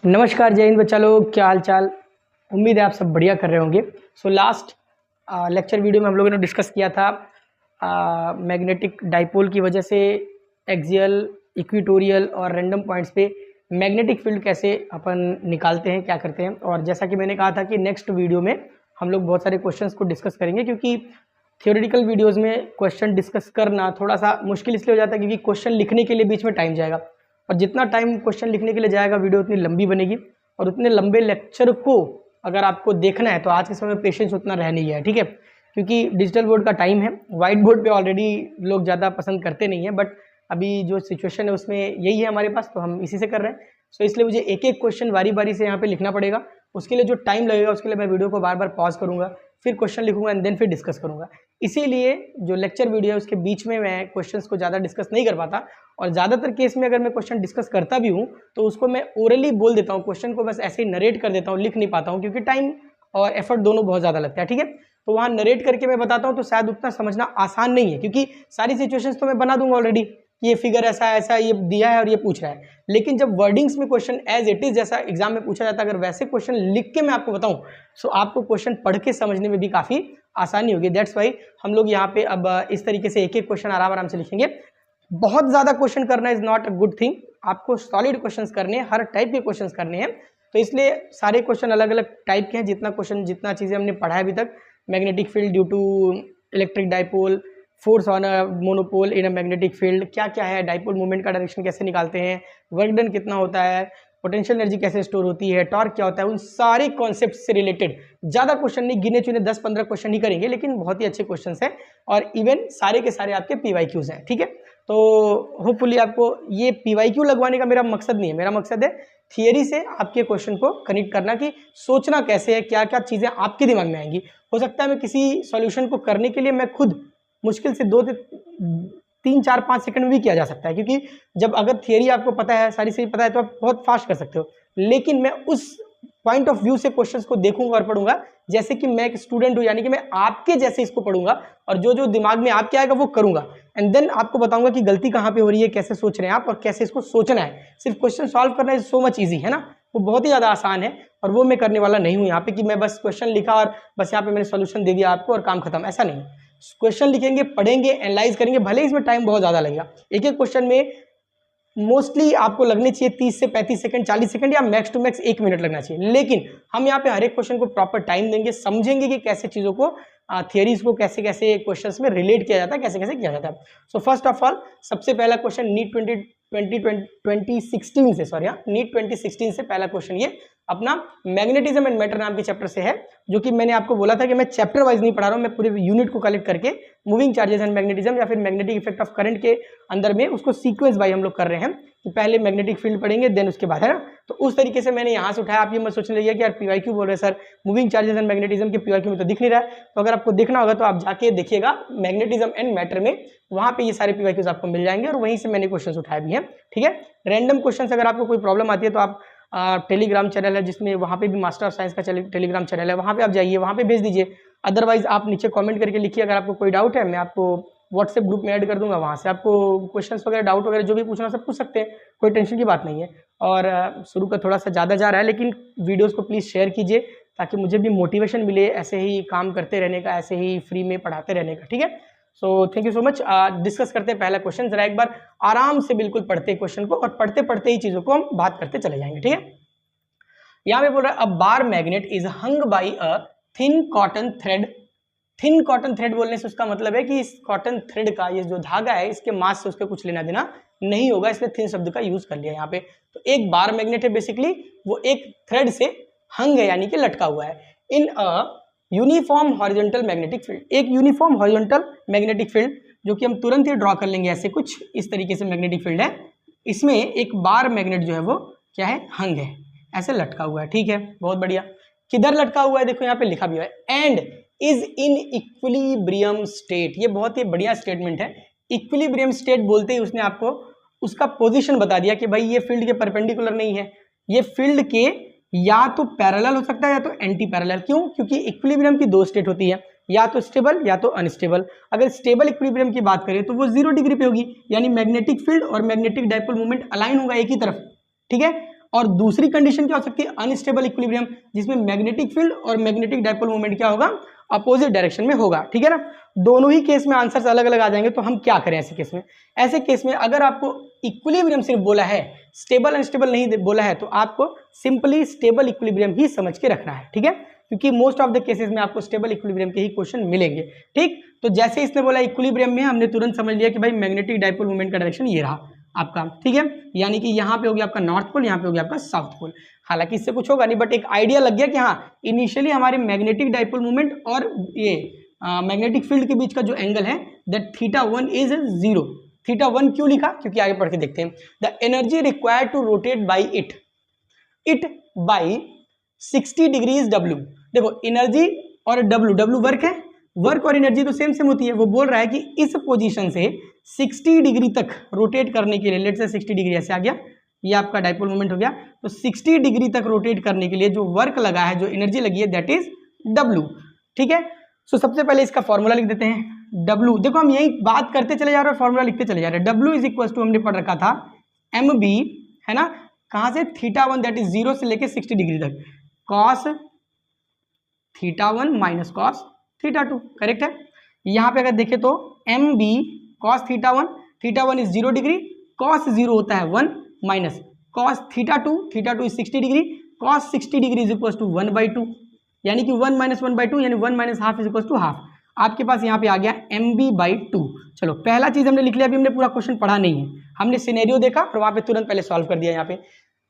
नमस्कार, जय हिंद बच्चा लोग, क्या हाल चाल। उम्मीद है आप सब बढ़िया कर रहे होंगे। सो लास्ट लेक्चर वीडियो में हम लोगों ने डिस्कस किया था मैग्नेटिक डाइपोल की वजह से एक्सियल, इक्वेटोरियल और रैंडम पॉइंट्स पे मैग्नेटिक फील्ड कैसे अपन निकालते हैं, क्या करते हैं। और जैसा कि मैंने कहा था कि नेक्स्ट वीडियो में हम लोग बहुत सारे क्वेश्चंस को डिस्कस करेंगे, क्योंकि थियोरेटिकल वीडियोज़ में क्वेश्चन डिस्कस करना थोड़ा सा मुश्किल इसलिए हो जाता है क्योंकि क्वेश्चन लिखने के लिए बीच में टाइम जाएगा, और जितना टाइम क्वेश्चन लिखने के लिए जाएगा वीडियो उतनी लंबी बनेगी, और उतने लंबे लेक्चर को अगर आपको देखना है तो आज के समय में पेशेंस उतना रह नहीं गया है, ठीक है। क्योंकि डिजिटल बोर्ड का टाइम है, वाइट बोर्ड पे ऑलरेडी लोग ज़्यादा पसंद करते नहीं हैं, बट अभी जो सिचुएशन है उसमें यही है हमारे पास, तो हम इसी से कर रहे हैं। सो इसलिए मुझे एक एक क्वेश्चन बारी बारी से यहाँ पे लिखना पड़ेगा। उसके लिए जो टाइम लगेगा उसके लिए मैं वीडियो को बार बार पॉज करूँगा, फिर क्वेश्चन लिखूंगा एंड देन फिर डिस्कस करूँगा। इसीलिए जो लेक्चर वीडियो है उसके बीच में मैं क्वेश्चंस को ज़्यादा डिस्कस नहीं कर पाता, और ज़्यादातर केस में अगर मैं क्वेश्चन डिस्कस करता भी हूँ तो उसको मैं ओरली बोल देता हूँ, क्वेश्चन को बस ऐसे ही नरेट कर देता हूँ, लिख नहीं पाता हूँ, क्योंकि टाइम और एफर्ट दोनों बहुत ज़्यादा लगता है, ठीक है। तो वहाँ नरेट करके मैं बताता हूँ तो शायद उतना समझना आसान नहीं है, क्योंकि सारी सिचुएशंस तो मैं बना दूंगा ऑलरेडी, ये फिगर ऐसा ऐसा ये दिया है और ये पूछ रहा है। लेकिन जब वर्डिंग्स में क्वेश्चन एज इट इज जैसा एग्जाम में पूछा जाता है, अगर वैसे क्वेश्चन लिख के मैं आपको बताऊं तो आपको क्वेश्चन पढ़ के समझने में भी काफ़ी आसानी होगी। दैट्स वाई हम लोग यहाँ पे अब इस तरीके से एक एक क्वेश्चन आराम आराम से लिखेंगे। बहुत ज़्यादा क्वेश्चन करना is not a good thing, आपको सॉलिड क्वेश्चंस करने हैं, हर टाइप के क्वेश्चंस करने हैं। तो इसलिए सारे क्वेश्चन अलग अलग टाइप के हैं, जितना चीज़ें हमने पढ़ा है अभी तक, magnetic field due to electric dipole, force on a monopole in a magnetic field, क्या क्या है, डाइपोल मूवमेंट का डायरेक्शन कैसे निकालते हैं, वर्क डन कितना होता है, पोटेंशियल एनर्जी कैसे स्टोर होती है, टॉर्क क्या होता है, उन सारे कॉन्सेप्ट से रिलेटेड ज़्यादा क्वेश्चन नहीं, गिने चुने 10-15 क्वेश्चन ही करेंगे, लेकिन बहुत ही अच्छे क्वेश्चन हैं, और इवन सारे के सारे आपके PYQs हैं, ठीक है। तो होपफुली आपको ये PYQ लगवाने का मेरा मकसद नहीं है, मेरा मकसद है थियरी से आपके क्वेश्चन को कनेक्ट करना, कि सोचना कैसे है, क्या क्या चीज़ें आपके दिमाग में आएंगी। हो सकता है मैं किसी सॉल्यूशन को करने के लिए मैं खुद मुश्किल से 2 से 3, 4, 5 सेकंड में भी किया जा सकता है, क्योंकि जब अगर थियरी आपको पता है, सारी चीज़ पता है, तो आप बहुत फास्ट कर सकते हो। लेकिन मैं उस पॉइंट ऑफ व्यू से क्वेश्चंस को देखूंगा और पढ़ूंगा जैसे कि मैं एक स्टूडेंट हूं, यानी कि मैं आपके जैसे इसको पढ़ूंगा, और जो जो दिमाग में आपके आएगा वो करूंगा, एंड देन आपको बताऊंगा कि गलती कहाँ पे हो रही है, कैसे सोच रहे हैं आप, और कैसे इसको सोचना है। सिर्फ क्वेश्चन सॉल्व करना इज सो मच ईजी, है ना, वो बहुत ही ज़्यादा आसान है, और वो मैं करने वाला नहीं हूँ यहाँ पे कि मैं बस क्वेश्चन लिखा और बस यहाँ पे मैंने सोल्यूशन दे दिया आपको और काम खत्म, ऐसा नहीं। क्वेश्चन लिखेंगे, पढ़ेंगे, एनालाइज करेंगे, भले इसमें टाइम बहुत ज़्यादा लगेगा। एक एक क्वेश्चन में मोस्टली आपको लगने चाहिए 30 से 35 सेकंड, 40 सेकंड, या मैक्स टू मैक्स 1 मिनट लगना चाहिए। लेकिन हम यहाँ पे हर एक क्वेश्चन को प्रॉपर टाइम देंगे, समझेंगे कि कैसे चीज़ों को, थियरीज को कैसे कैसे क्वेश्चंस में रिलेट किया जाता है, कैसे कैसे किया जाता है। सो फर्स्ट ऑफ ऑल सबसे पहला क्वेश्चन नीट 2016 से, सॉरी नीट 2016 से पहला क्वेश्चन ये अपना मैग्नेटिज्म एंड मैटर नाम के चैप्टर से है, जो कि मैंने आपको बोला था कि मैं चैप्टर वाइज नहीं पढ़ा रहा हूँ, मैं पूरे यूनिट को कलेक्ट करके मूविंग चार्जेस एंड मैग्नेटिज्म या फिर मैग्नेटिक इफेक्ट ऑफ करंट के अंदर में उसको सीक्वेंस बाई हम लोग कर रहे हैं, कि पहले मैग्नेटिक फील्ड पढ़ेंगे देन उसके बाद, है ना। तो उस तरीके से मैंने यहाँ से उठाया। आप ये मत सोचने लगिए कि यार PYQ बोल रहे हैं sir, moving charges and magnetism के PYQ में तो दिख नहीं रहा है। तो अगर आपको देखना होगा तो आप जाके देखिएगा मैग्नेटिज्म एंड मैटर में, वहाँ पे ये सारे PYQs आपको मिल जाएंगे, और वहीं से मैंने क्वेश्चन उठाए भी हैं, ठीक है। रैंडम क्वेश्चन अगर आपको कोई प्रॉब्लम आती है तो आप टेलीग्राम चैनल है जिसमें, वहाँ पे भी मास्टर ऑफ साइंस का टेलीग्राम चैनल है, वहाँ पे आप जाइए, वहाँ पे भेज दीजिए। अदरवाइज आप नीचे कमेंट करके लिखिए, अगर आपको कोई डाउट है मैं आपको व्हाट्सएप ग्रुप में ऐड कर दूंगा, वहाँ से आपको क्वेश्चंस वगैरह, डाउट वगैरह जो भी पूछना सब पूछ सकते हैं, कोई टेंशन की बात नहीं है। और शुरू का थोड़ा सा ज़्यादा जा रहा है, लेकिन वीडियोस को प्लीज़ शेयर कीजिए ताकि मुझे भी मोटिवेशन मिले ऐसे ही काम करते रहने का, ऐसे ही फ्री में पढ़ाते रहने का, ठीक है। So thank you so much. Discuss करते हैं पहला क्वेश्चन, जरा एक बार आराम से बिल्कुल पढ़ते हैं क्वेश्चन को, और पढ़ते पढ़ते ही चीज़ों को हम बात करते चले जाएंगे, ठीक है। यहाँ पे बोल रहा है a bar magnet is hung by a thin cotton thread. Thin cotton thread बोलने से उसका मतलब है कि इस कॉटन थ्रेड का ये जो धागा है इसके मास से उसके कुछ लेना देना नहीं होगा, इसलिए थिन शब्द का यूज कर लिया यहाँ पे। तो एक बार मैग्नेट है, बेसिकली वो एक थ्रेड से हंग है, यानी कि लटका हुआ है, in a uniform horizontal magnetic field, एक यूनिफॉर्म हॉरिजॉन्टल मैग्नेटिक फील्ड, जो कि हम तुरंत ही ड्रॉ कर लेंगे, ऐसे कुछ इस तरीके से मैग्नेटिक फील्ड है। इसमें एक बार मैग्नेट जो है वो क्या है, हंग है, ऐसे लटका हुआ है, ठीक है, बहुत बढ़िया। किधर लटका हुआ है, देखो यहाँ पे लिखा भी हुआ है, and is in equilibrium state. ये बहुत ही बढ़िया स्टेटमेंट है। इक्विलिब्रियम स्टेट बोलते ही उसने आपको उसका पोजीशन बता दिया कि भाई ये फील्ड के परपेंडिकुलर नहीं है, ये फील्ड के या तो पैरेलल हो सकता है या तो एंटी पैरेलल। क्यों? क्योंकि इक्विलिब्रियम की 2 स्टेट होती है, या तो स्टेबल या तो अनस्टेबल। अगर स्टेबल इक्विलिब्रियम की बात करें तो वो 0 डिग्री पे होगी, यानी मैग्नेटिक फील्ड और मैग्नेटिक डाइपोल मूवमेंट अलाइन होगा एक ही तरफ, ठीक है। और दूसरी कंडीशन क्या हो सकती है, अनस्टेबल इक्विलिब्रियम, जिसमें मैग्नेटिक फील्ड और मैग्नेटिक डाइपोल मोमेंट क्या होगा, अपोजिट डायरेक्शन में होगा। ठीक है ना, दोनों ही केस में आंसर्स अलग अलग आ जाएंगे। तो हम क्या करें ऐसे केस में, ऐसे केस में अगर आपको इक्विलिब्रियम सिर्फ बोला है, स्टेबल अनस्टेबल नहीं बोला है, तो आपको सिंपली स्टेबल इक्विलिब्रियम ही समझ के रखना है। ठीक है, क्योंकि मोस्ट ऑफ द केसेस में आपको स्टेबल इक्विलिब्रियम के ही क्वेश्चन मिलेंगे। ठीक, तो जैसे इसने बोला इक्विलिब्रियम में, हमने तुरंत समझ लिया कि भाई मैग्नेटिक डाइपोल मोमेंट का डायरेक्शन ये रहा आपका। ठीक है, यानी कि यहाँ पे हो गया आपका नॉर्थ पोल, यहाँ पे हो गया आपका साउथ पोल। हालांकि इससे कुछ होगा नहीं, बट एक आइडिया लग गया कि हाँ इनिशियली हमारे मैग्नेटिक डाइपोल मोमेंट और ये मैग्नेटिक फील्ड के बीच का जो एंगल है दैट θ1 इज 0। θ1 क्यों लिखा, क्योंकि आगे पढ़ के देखते हैं। The energy required to rotate by it by 60 degrees W। देखो एनर्जी और W वर्क है, वर्क और एनर्जी तो सेम होती है। वो बोल रहा है कि इस पोजीशन से 60 डिग्री तक रोटेट करने के लिए, लेट से 60 डिग्री ऐसे आ गया, ये आपका डाइपोल मोमेंट हो गया, तो 60 डिग्री तक रोटेट करने के लिए जो वर्क लगा है, जो एनर्जी लगी है, दैट इज W। ठीक है, सो सबसे पहले इसका फॉर्मूला लिख देते हैं। W, देखो हम यही बात करते चले जा रहे हैं, फॉर्मूला लिखते चले जा रहे हैं। W इज इक्वल टू, हमने पढ़ रखा था MB, है ना, कहां से, θ1 दैट इज 0 से लेके 60 डिग्री तक, cos θ1 माइनस cos θ2, करेक्ट है। यहाँ पे अगर देखें तो MB cos θ1 is 0 degree, cos 0 होता है 1 minus cos θ2 is 60 degree, cos 60 degree is equal to 1/2, यानी कि 1 माइनस 1/2 यानी 1 minus half is equal to half. आपके पास यहाँ पे आ गया MB/2। चलो पहला चीज हमने लिख लिया, अभी हमने पूरा क्वेश्चन पढ़ा नहीं है, हमने सिनेरियो देखा और वहां पे तुरंत पहले सॉल्व कर दिया। यहाँ पे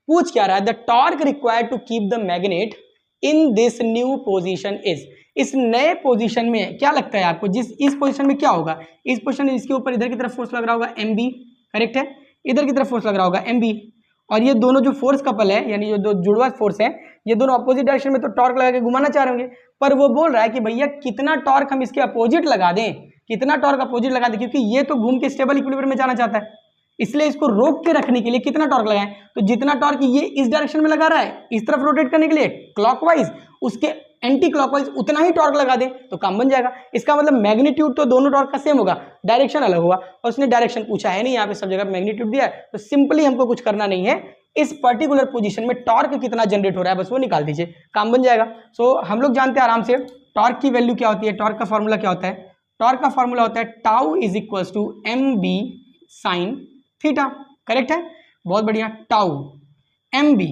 पूछ क्या रहा है, the torque required to keep the magnet in this new position is. इस नए पोजीशन में क्या लगता है आपको, जिस इस पोजीशन में क्या होगा, इस पोजीशन में इसके ऊपर इधर की तरफ फोर्स लग रहा होगा MB, करेक्ट है, इधर की तरफ फोर्स लग रहा होगा MB, और ये दोनों जो फोर्स कपल है, यानी जो दो जुड़वा फोर्स है, ये दोनों अपोजिट डायरेक्शन में तो टॉर्क लगा के घुमाना चाह रहे होंगे, पर वो बोल रहा है कि भैया कितना टॉर्क हम इसके अपोजिट लगा दें, कितना टॉर्क अपोजिट लगा दें, क्योंकि ये तो घूम के स्टेबल इक्विलिब्रियम में जाना चाहता है, इसलिए इसको रोक के रखने के लिए कितना टॉर्क लगाएं, तो जितना टॉर्क ये इस डायरेक्शन में लगा रहा है इस तरफ रोटेट करने के लिए क्लॉकवाइज, उसके एंटी क्लॉकवाइज उतना ही टॉर्क लगा दे तो काम बन जाएगा। इसका मतलब मैग्नीट्यूड तो दोनों टॉर्क का सेम होगा, डायरेक्शन अलग होगा, और उसने डायरेक्शन पूछा है नहीं, यहाँ पे सब जगह मैग्नीट्यूड दिया है, तो सिंपली हमको कुछ करना नहीं है, इस पर्टिकुलर पोजीशन में टॉर्क कितना जनरेट हो रहा है बस वो निकाल दीजिए, काम बन जाएगा। सो हम लोग जानते हैं आराम से टॉर्क की वैल्यू क्या होती है, टॉर्क का फॉर्मूला क्या होता है, टॉर्क का फॉर्मूला होता है tau is equal to MB sine theta, correct है, बहुत बढ़िया। टाउ MB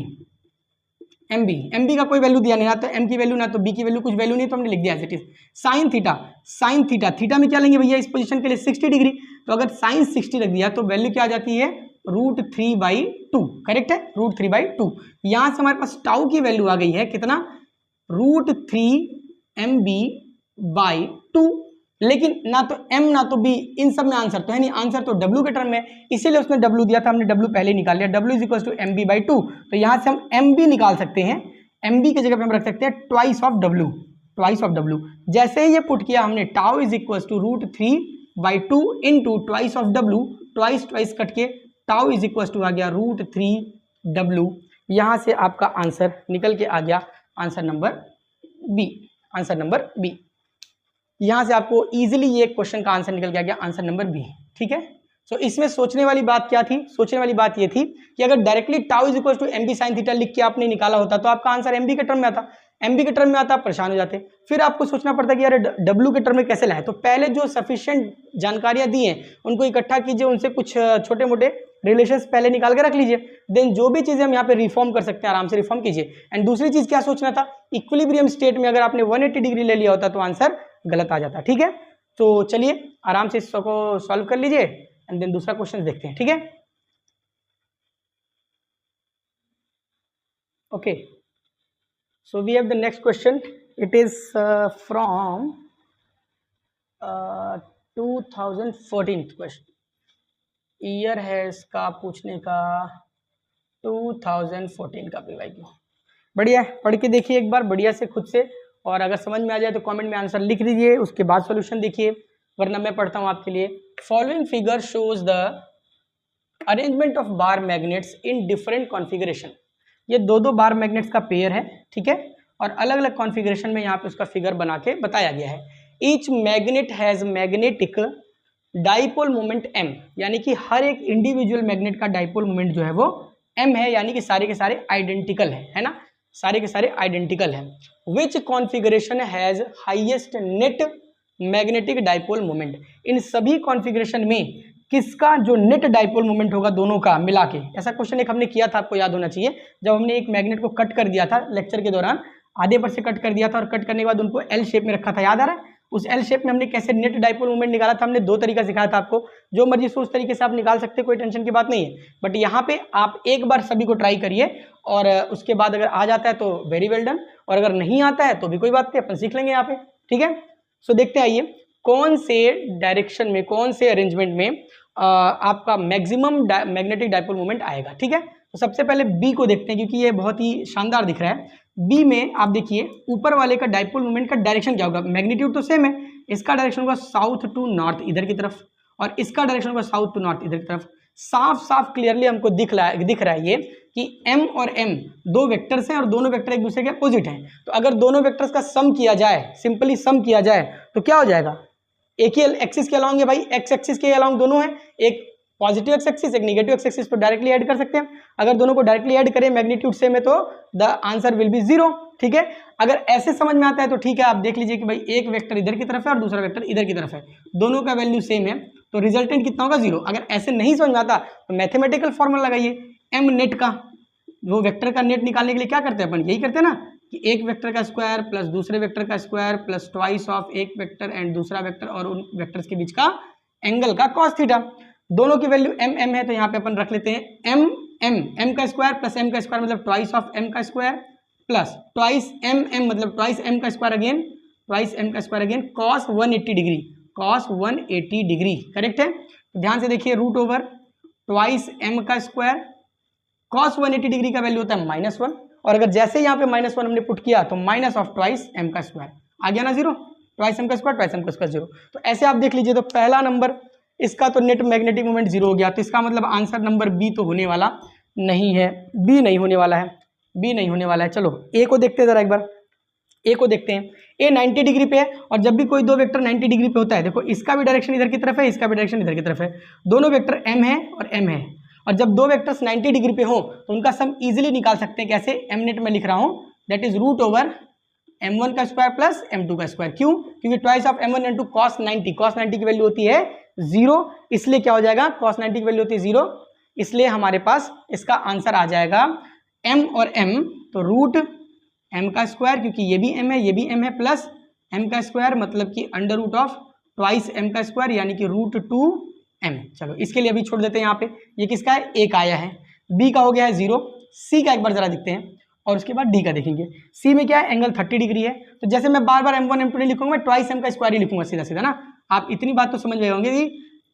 का कोई वैल्यू दिया नहीं, ना तो M की वैल्यू ना तो B की वैल्यू, कुछ वैल्यू नहीं, तो हमने लिख दिया as it is. Sine theta, theta में क्या लेंगे भैया इस पोजीशन के लिए 60 डिग्री, तो अगर साइन 60 रख दिया तो वैल्यू क्या आ जाती है √3/2, करेक्ट है, √3/2। यहां से हमारे पास टाउ की वैल्यू आ गई है कितना, √3 MB/2, लेकिन ना तो M ना तो B, इन सब में आंसर तो है नहीं, आंसर तो W के टर्म में, इसीलिए उसने W दिया था, हमने W पहले ही निकाल लिया, W is equal to MB/2, तो यहां से हम MB निकाल सकते हैं, MB की जगह पे हम रख सकते हैं ट्वाइस ऑफ W। जैसे ही ये पुट किया हमने, tau is equal to √3/2 into twice of W, twice cut के टाउ इज इक्वल टू आ गया √3W। यहां से आपका आंसर निकल के आ गया, आंसर नंबर बी। यहां से आपको इजीली ये क्वेश्चन का आंसर निकल के आ गया, आंसर नंबर बी, ठीक है। सो इसमें सोचने वाली बात क्या थी, सोचने वाली बात ये थी कि अगर directly tau is equal to MB sine theta लिख के आपने निकाला होता तो आपका आंसर MB के टर्म में आता, MB के टर्म में आता, परेशान हो जाते, फिर आपको सोचना पड़ता कि यार W के टर्म में कैसे लाए। तो पहले जो सफिशिएंट जानकारियां दी हैं उनको इकट्ठा कीजिए, उनसे कुछ छोटे मोटे रिलेशंस पहले निकाल के रख लीजिए, देन जो भी चीजें हम यहाँ पे रिफॉर्म कर सकते हैं आराम से रिफॉर्म कीजिए। एंड दूसरी चीज क्या सोचना था, इक्विलिब्रियम स्टेट में अगर आपने 180 डिग्री ले लिया होता तो आंसर गलत आ जाता, ठीक है। तो चलिए आराम से इसको सॉल्व कर लीजिए एंड देन दूसरा क्वेश्चन देखते हैं, ठीक है। Okay, so we have the next question, it is from 2014 question, year है इसका पूछने का 2014 का PYQ। बढ़िया है, पढ़ के देखिए एक बार बढ़िया से खुद से, और अगर समझ में आ जाए तो कमेंट में आंसर लिख दीजिए, उसके बाद सॉल्यूशन देखिए, वरना मैं पढ़ता हूं आपके लिए। Following figure shows the arrangement of bar magnets in different configuration. ये दो बार मैग्नेट्स का पेयर है, ठीक है, और अलग अलग कॉन्फ़िगरेशन में यहाँ पे उसका फिगर बना के बताया गया है। Each magnet has magnetic dipole moment M, यानी कि हर एक इंडिविजुअल मैग्नेट का डाइपोल मोमेंट जो है वो m है, यानी कि सारे के सारे आइडेंटिकल है ना, सारे के सारे आइडेंटिकल है। Which configuration has highest net magnetic dipole moment, इन सभी कॉन्फ़िगरेशन में किसका जो नेट डाइपोल मोमेंट होगा दोनों का मिला के, ऐसा क्वेश्चन एक हमने किया था, आपको याद होना चाहिए, जब हमने एक मैग्नेट को कट कर दिया था लेक्चर के दौरान, आधे पर से कट कर दिया था और कट करने के बाद उनको एल शेप में रखा था, याद आ रहा है? उस एल शेप में हमने कैसे नेट डाइपोल मोमेंट निकाला था, हमने दो तरीका सिखाया था आपको, जो मर्जी से उस तरीके से आप निकाल सकते हैं, कोई टेंशन की बात नहीं है। बट यहाँ पे आप एक बार सभी को ट्राई करिए और उसके बाद अगर आ जाता है तो वेरी वेल डन, और अगर नहीं आता है तो भी कोई बात नहीं, अपन सीख लेंगे यहाँ पे, ठीक है। सो देखते हैं, आइए कौन से डायरेक्शन में, कौन से अरेंजमेंट में आपका मैक्सिमम मैग्नेटिक डाइपोल मोमेंट आएगा, ठीक है। तो सबसे पहले बी को देखते हैं, क्योंकि ये बहुत ही शानदार दिख रहा है। बी में आप देखिए ऊपर वाले का डाइपोल मोमेंट का डायरेक्शन क्या होगा, मैग्नीट्यूड तो सेम है, इसका डायरेक्शन होगा साउथ टू नॉर्थ इधर की तरफ, और इसका डायरेक्शन होगा साउथ टू नॉर्थ इधर की तरफ। साफ साफ क्लियरली हमको दिख रहा है ये कि m और m दो वेक्टर्स हैं और दोनों वेक्टर एक दूसरे के अपोजिट हैं। तो अगर दोनों वेक्टर्स का सम किया जाए, सिंपली सम किया जाए, तो क्या हो जाएगा, एक ही एक्सिस के अलॉन्ग है भाई, एक्स एक्सिस के अलॉन्ग दोनों है, एक पॉजिटिव एक्स एक्सिस, एक नेगेटिव एक्स एक्सिस, तो डायरेक्टली ऐड कर सकते हैं। अगर दोनों को डायरेक्टली ऐड करें मैग्नीट्यूड सेम है तो द आंसर विल बी 0, ठीक है। अगर ऐसे समझ में आता है तो ठीक है, आप देख लीजिए कि भाई एक वेक्टर इधर की तरफ है और दूसरा वेक्टर इधर की तरफ है, दोनों का वैल्यू सेम है, तो रिजल्टेंट कितना होगा 0। अगर ऐसे नहीं समझ में आता तो मैथमेटिकल फॉर्मूला लगाइए, एम नेट का, वो वेक्टर का नेट निकालने के लिए क्या करते हैं अपन, यही करते हैं ना, कि एक वेक्टर का स्क्वायर प्लस दूसरे वेक्टर का स्क्वायर प्लस ट्वाइस ऑफ एक वेक्टर एंड दूसरा वेक्टर और उन वेक्टर्स के बीच का एंगल का कॉस थीटा। दोनों की वैल्यू एम एम है, तो यहाँ पे अपन रख लेते हैं एम एम, एम का स्क्वायर प्लस एम का स्क्वायर मतलब ट्वाइस ऑफ एम का square plus twice M M मतलब ट्वाइस एम का स्क्वायर अगेन, ट्वाइस एम का square again, cos 180 degree, cos 180 degree, correct है। ध्यान से देखिए, रूट ओवर ट्वाइस एम का स्क्वायर, कॉस 180 डिग्री का वैल्यू होता है -1, और अगर जैसे यहाँ पे -1 हमने पुट किया तो माइनस ऑफ ट्वाइस एम का स्क्वायर आ गया ना 0, ट्वाइस एम का स्क्वायर ट्वाइस एम का स्क्वायर 0। तो ऐसे आप देख लीजिए, तो पहला नंबर इसका तो नेट मैग्नेटिक मोमेंट 0 हो गया, तो इसका मतलब आंसर नंबर बी तो होने वाला नहीं है, बी नहीं होने वाला है, बी नहीं होने वाला है। चलो ए को देखते हैं जरा एक बार, ए को देखते हैं। ए 90 डिग्री पे है, और जब भी कोई दो वेक्टर 90 डिग्री पे होता है, देखो इसका भी डायरेक्शन इधर की तरफ है, इसका भी डायरेक्शन इधर की तरफ है, दोनों वेक्टर एम है और एम है, और जब दो वेक्टर्स 90 डिग्री पे हो तो उनका सम इजीली निकाल सकते हैं, कैसे, एम नेट में लिख रहा हूं, that is root over m1 का स्क्वायर प्लस m2 का स्क्वायर। क्यों, क्योंकि twice of m1 into cos 90, cos 90 की वैल्यू होती है 0, इसलिए क्या हो जाएगा, cos 90 की वैल्यू होती है 0, इसलिए हमारे पास इसका आंसर आ जाएगा m और m, तो रूट m का स्क्वायर, क्योंकि ये भी m है ये भी m है, प्लस m का स्क्वायर मतलब कि under root of twice m का स्क्वायर, यानी कि रूट 2m। चलो इसके लिए अभी छोड़ देते हैं यहाँ पे, ये किसका है, a का आया है, b का हो गया है 0, c का एक बार जरा देखते हैं, और उसके बाद डी का देखेंगे। सी में क्या है, एंगल 30 डिग्री है, तो जैसे मैं बार बार m1 m2 नहीं लिखूंगा, मैं ट्वाइस m का स्क्वायर ही लिखूंगा सीधा सीधा ना। आप इतनी बात तो समझ गए होंगे कि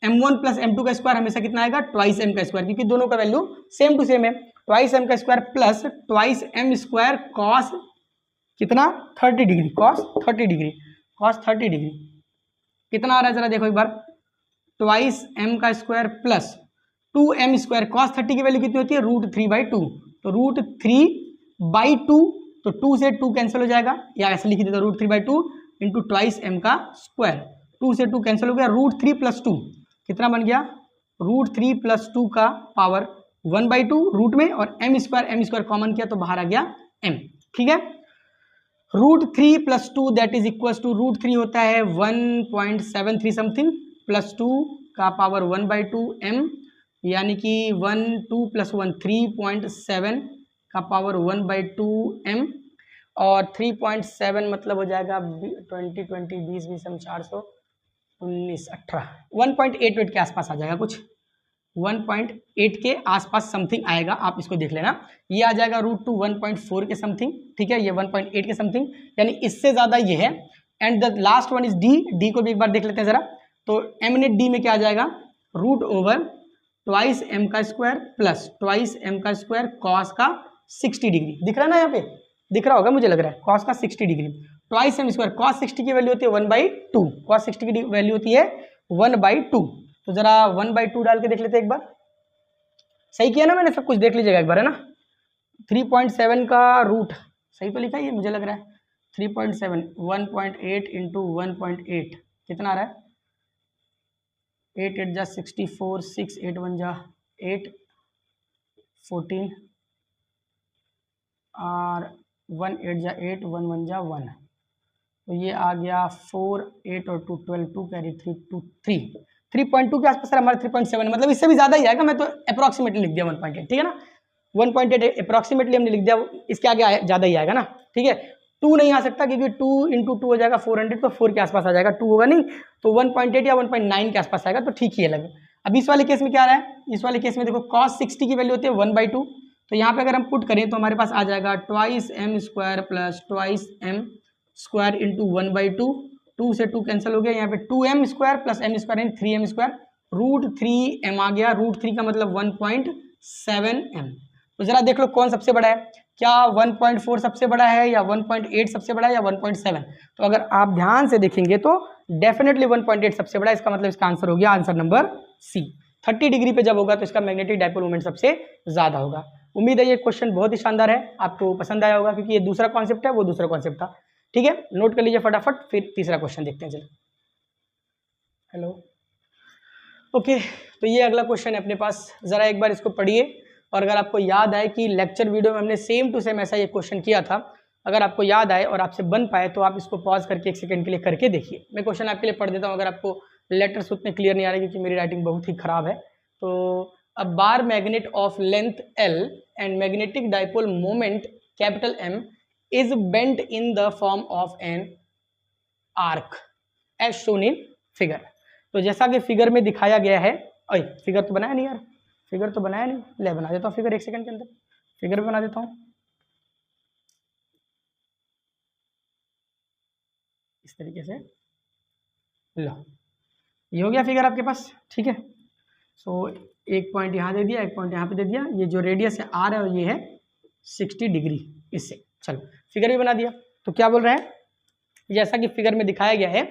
m1 प्लस m2 का स्क्वायर हमेशा कितना आएगा, ट्वाइस m का स्क्वायर, क्योंकि दोनों का वैल्यू सेम टू सेम है, ट्वाइस m का square plus twice m square cos कितना 30 degree, cos 30 degree, cos 30 degree कितना आ रहा है जरा देखो एक बार, ट्वाइस m का square plus 2m square, cos 30 की वैल्यू कितनी होती है, रूट 3/2, तो रूट 3/2, तो 2 से 2 कैंसिल हो जाएगा, या ऐसे लिख देता रूट 3/2 इंटू ट्वाइस m का स्क्वायर, 2 से 2 कैंसिल हो गया, रूट 3 + 2 कितना बन गया, रूट 3 + 2 का पावर 1/2 रूट में, और m स्क्वायर कॉमन किया तो बाहर आ गया m, ठीक है। Root 3 + 2 that is equal to, root 3 होता है 1.73 समथिंग, प्लस 2 का पावर 1/2 m, यानी कि 1 2 + 1 3.7 का पावर 1/2 m, और 3.7 मतलब हो जाएगा 20 20 20 20 400 19 18 1.88 के आसपास आ जाएगा, कुछ 1.8 के आसपास समथिंग आएगा, आप इसको देख लेना। ये आ जाएगा रूट 2 1.4 के समथिंग, ठीक है, ये 1.8 के समथिंग, यानी इससे ज़्यादा ये है। And the last one is D, D को भी एक बार देख लेते हैं ज़रा, तो एम नेट डी में क्या आ जाएगा, रूट ओवर ट्वाइस एम का स्क्वायर प्लस ट्वाइस एम का स्क्वायर कॉस का 60 डिग्री, दिख रहा है ना, यहाँ पे दिख रहा होगा मुझे लग रहा है, कॉस का 60 degree, twice M square, cos 60 की वैल्यू होती है 1/2, कॉस 60 की वैल्यू होती है 1/2, तो जरा 1/2 डाल के देख लेते हैं एक बार, सही किया ना मैंने, सब कुछ देख लीजिएगा एक बार, है ना। 3.7 का रूट सही तो लिखा है ये, मुझे लग रहा है 3.7 1.8 इंटू 1.8 कितना आ रहा है, 8 8 जा 64, 6 8 1 जा 8 14 और 1 8 जा 8, 1 1 जा 1, तो ये आ गया 4 8 और 2 12, 2 कैरी 3 2 3 3.2 के आसपास है हमारा 3.7, मतलब इससे भी ज़्यादा ही आएगा, मैं तो अप्रॉक्सीमेटली लिख दिया 1.8, ठीक है ना, 1.8 अप्रॉक्सीमेटली हमने लिख दिया, इसके आगे ज़्यादा ही आएगा ना, ठीक है। 2 नहीं आ सकता क्योंकि 2 × 2 हो जाएगा 400, तो 4 के आसपास आ जाएगा, 2 होगा नहीं, तो 1.8 या 1.9 के आसपास आएगा, तो ठीक ही है लगे। अब इस वाले केस में क्या आ रहा है, इस वाले केस में देखो cos 60 की वैल्यू होती है 1/2, तो यहाँ पे अगर हम पुट करें तो हमारे पास आ जाएगा 2m² प्लस 2m² इंटू 1/2, 2 से 2 कैंसिल हो गया, यहाँ पे 2m² प्लस m² यानी 3m², √3m आ गया, √3 का मतलब 1.7m। तो जरा देख लो कौन सबसे बड़ा है, क्या 1.4 सबसे बड़ा है या 1.8 सबसे बड़ा है या 1.7, तो अगर आप ध्यान से देखेंगे तो डेफिनेटली 1.8 सबसे बड़ा है, इसका मतलब इसका आंसर हो गया आंसर नंबर सी। 30 डिग्री पे जब होगा तो इसका मैग्नेटिक डाइपोल मोमेंट सबसे ज्यादा होगा। उम्मीद है ये क्वेश्चन बहुत ही शानदार है, आपको पसंद आया होगा, क्योंकि ये दूसरा कॉन्सेप्ट है, वो दूसरा कॉन्सेप्ट था, ठीक है, नोट कर लीजिए फटाफट, फिर तीसरा क्वेश्चन देखते हैं। चलो हेलो, ओके, तो ये अगला क्वेश्चन है अपने पास, जरा एक बार इसको पढ़िए, और अगर आपको याद आए कि लेक्चर वीडियो में हमने सेम टू सेम ऐसा ये क्वेश्चन किया था, अगर आपको याद आए और आपसे बन पाए तो आप इसको पॉज करके 1 सेकंड के लिए करके देखिए। मैं क्वेश्चन आपके लिए पढ़ देता हूँ, अगर आपको लेटर्स उतने क्लियर नहीं आ रहे क्योंकि मेरी राइटिंग बहुत ही खराब है। तो a bar magnet of length L and magnetic dipole moment capital M is bent in the form of an arc as shown in figure. तो जैसा कि फिगर में दिखाया गया है, अरे फिगर तो बनाया नहीं यार, फिगर तो बनाया नहीं, ले बना देता हूँ फिगर 1 सेकंड के अंदर, फिगर भी बना देता हूँ इस तरीके से, लो ये हो गया फिगर आपके पास, ठीक है। सो एक पॉइंट यहाँ दे दिया, एक पॉइंट यहाँ पे दे दिया, ये जो रेडियस है आर है और ये है 60 डिग्री इससे, चलो फिगर भी बना दिया। तो क्या बोल रहे हैं, जैसा कि फिगर में दिखाया गया है,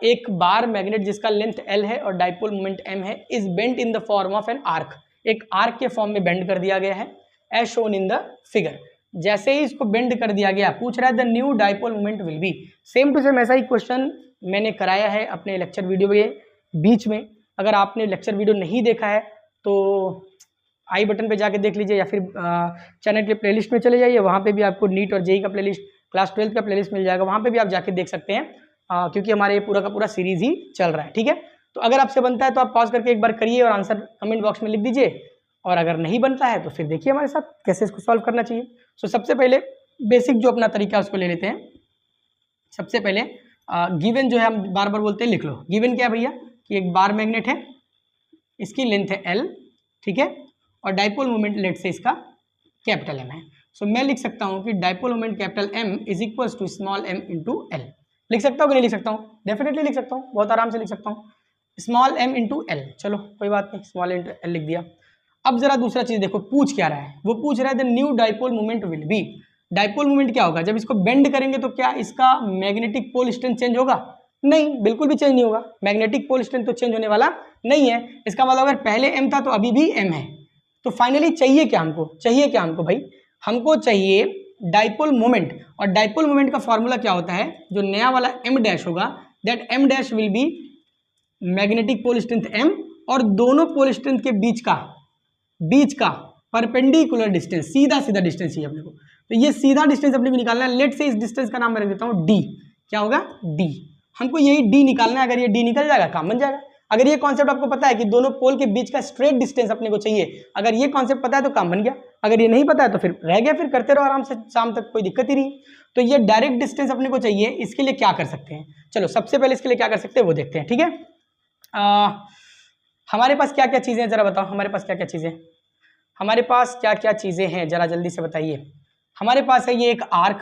एक बार मैग्नेट जिसका लेंथ L है और डाइपोल मोमेंट M है is bent in the form of an arc, एक आर्क के फॉर्म में बेंड कर दिया गया है as shown in the figure. जैसे ही इसको बेंड कर दिया गया, पूछ रहा है the new dipole moment will be, same to same ऐसा ही क्वेश्चन मैंने कराया है अपने लेक्चर वीडियो के बीच में। अगर आपने लेक्चर वीडियो नहीं देखा है तो आई बटन पे जाके देख लीजिए, या फिर चैनल के प्लेलिस्ट में चले जाइए, वहाँ पे भी आपको नीट और जेई का प्लेलिस्ट, क्लास 12 का प्लेलिस्ट मिल जाएगा, वहाँ पे भी आप जाके देख सकते हैं, क्योंकि हमारे ये पूरा का पूरा सीरीज ही चल रहा है, ठीक है। तो अगर आपसे बनता है तो आप पॉज करके एक बार करिए और आंसर कमेंट बॉक्स में लिख दीजिए, और अगर नहीं बनता है तो फिर देखिए हमारे साथ कैसे इसको सॉल्व करना चाहिए। सो सबसे पहले बेसिक जो अपना तरीका है उसको ले लेते हैं। सबसे पहले गिवन जो है हम बार बार बोलते हैं, लिख लो। गिवन क्या है भैया, कि एक बार मैग्नेट है, इसकी लेंथ है L, ठीक है, और डाइपोल मोमेंट लेट से इसका कैपिटल M है। सो मैं लिख सकता हूँ कि dipole moment capital M is equal to small m into L। लिख सकता हूँ कि नहीं लिख सकता हूँ, डेफिनेटली लिख सकता हूँ, बहुत आराम से लिख सकता हूँ, स्मॉल m इंटू L। चलो कोई बात नहीं, स्मॉल इंटू L लिख दिया। अब जरा दूसरा चीज देखो, पूछ क्या रहा है, वो पूछ रहा है the new dipole moment will B. Dipole moment क्या होगा, जब इसको बेंड करेंगे तो क्या इसका मैग्नेटिक पोल स्ट्रेंथ चेंज होगा? नहीं, बिल्कुल भी चेंज नहीं होगा, मैग्नेटिक पोल स्ट्रेंथ तो चेंज होने वाला नहीं है। इसका मतलब अगर पहले m था तो अभी भी m है। तो फाइनली चाहिए क्या हमको, चाहिए क्या हमको भाई, हमको चाहिए डाइपोल मोमेंट, और डाइपोल मोमेंट का फॉर्मूला क्या होता है, जो नया वाला m डैश होगा, that m dash will be magnetic pole strength m, और दोनों पोल स्ट्रेंथ के बीच का परपेंडिकुलर डिस्टेंस, सीधा सीधा डिस्टेंस चाहिए अपने को। तो ये सीधा डिस्टेंस अपने को निकालना है। लेट से इस डिस्टेंस का नाम मैं रख देता हूँ d, क्या होगा d, हमको यही d निकालना है। अगर ये d निकल जाएगा काम बन जाएगा। अगर ये कॉन्सेप्ट आपको पता है कि दोनों पोल के बीच का स्ट्रेट डिस्टेंस अपने को चाहिए, अगर ये कॉन्सेप्ट पता है तो काम बन गया, अगर ये नहीं पता है तो फिर रह गया, फिर करते रहो आराम से शाम तक, कोई दिक्कत ही नहीं। तो ये डायरेक्ट डिस्टेंस अपने को चाहिए, इसके लिए क्या कर सकते हैं, चलो सबसे पहले इसके लिए क्या कर सकते हैं वो देखते हैं, ठीक है। हमारे पास क्या क्या चीजें हैं जरा बताओ, हमारे पास क्या क्या चीजें, हमारे पास क्या क्या चीजें हैं जरा जल्दी से बताइए। हमारे पास है ये एक आर्क,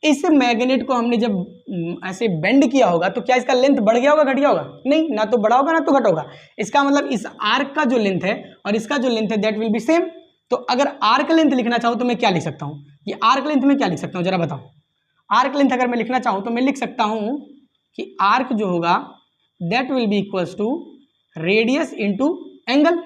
इस मैग्नेट को हमने जब ऐसे बेंड किया होगा तो क्या इसका लेंथ बढ़ गया होगा घट गया होगा? नहीं, ना तो बढ़ा होगा ना तो घटा होगा। इसका मतलब इस आर्क का जो लेंथ है और इसका जो लेंथ है दैट विल बी सेम। तो अगर आर्क लेंथ लिखना चाहूँ तो मैं क्या लिख सकता हूँ, ये आर्क लेंथ में क्या लिख सकता हूँ जरा बताओ। आर्क लेंथ अगर मैं लिखना चाहूँ तो मैं लिख सकता हूँ कि आर्क जो होगा that will be equals to radius into angle.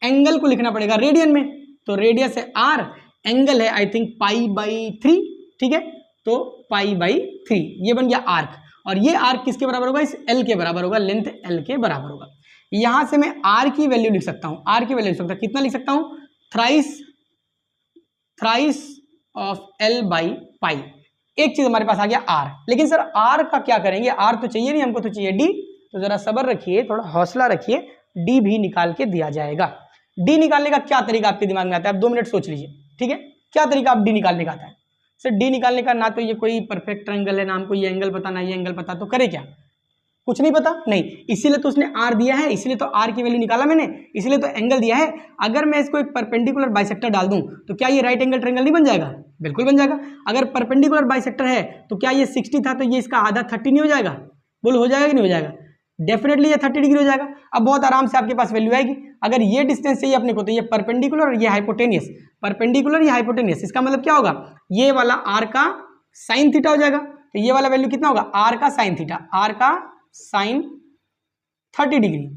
Angle को लिखना पड़ेगा रेडियन में, तो रेडियस है r, एंगल है आई थिंक π/3, ठीक है, तो π/3 ये बन गया आर्क। और ये आर्क किसके बराबर होगा, इस L के बराबर होगा, लेंथ L के बराबर होगा। यहां से मैं r की वैल्यू लिख सकता हूं, r की वैल्यू लिख सकता हूं, कितना लिख सकता हूं, thrice of L by pi. एक चीज हमारे पास आ गया R, लेकिन सर R का क्या करेंगे, R तो चाहिए नहीं हमको, तो चाहिए D। तो जरा सब्र रखिए, थोड़ा हौसला रखिए, D भी निकाल के दिया जाएगा। D निकालने का क्या तरीका आपके दिमाग में आता है, आप 2 मिनट सोच लीजिए, ठीक है। क्या तरीका आप D निकालने का आता है सर? D निकालने का ना तो ये कोई परफेक्ट ट्रायंगल है, ना हमको ये एंगल पता, ना ये एंगल पता, तो करे क्या, कुछ नहीं पता नहीं, इसीलिए तो उसने R दिया है, इसीलिए तो R की वैल्यू निकाला मैंने, इसीलिए तो एंगल दिया है। अगर मैं इसको एक परपेंडिकुलर बाइसेक्टर डाल दूं तो क्या ये राइट एंगल ट्रायंगल नहीं बन जाएगा? बिल्कुल बन जाएगा। अगर परपेंडिकुलर बाइसेक्टर है तो क्या ये 60 था तो ये इसका आधा 30 नहीं हो जाएगा? बोलो हो जाएगा कि नहीं हो जाएगा? डेफिनेटली ये 30 डिग्री हो जाएगा। अब बहुत आराम से आपके पास वैल्यू आएगी। अगर ये डिस्टेंस चाहिए अपने को तो ये परपेंडिकुलर और ये हाइपोटेनियस, परपेंडिकुलर या हाइपोटेनियस, इसका मतलब क्या होगा, ये वाला R का साइन थीटा हो जाएगा। तो ये वाला वैल्यू कितना होगा, R का साइन थीटा, R का साइन 30 डिग्री।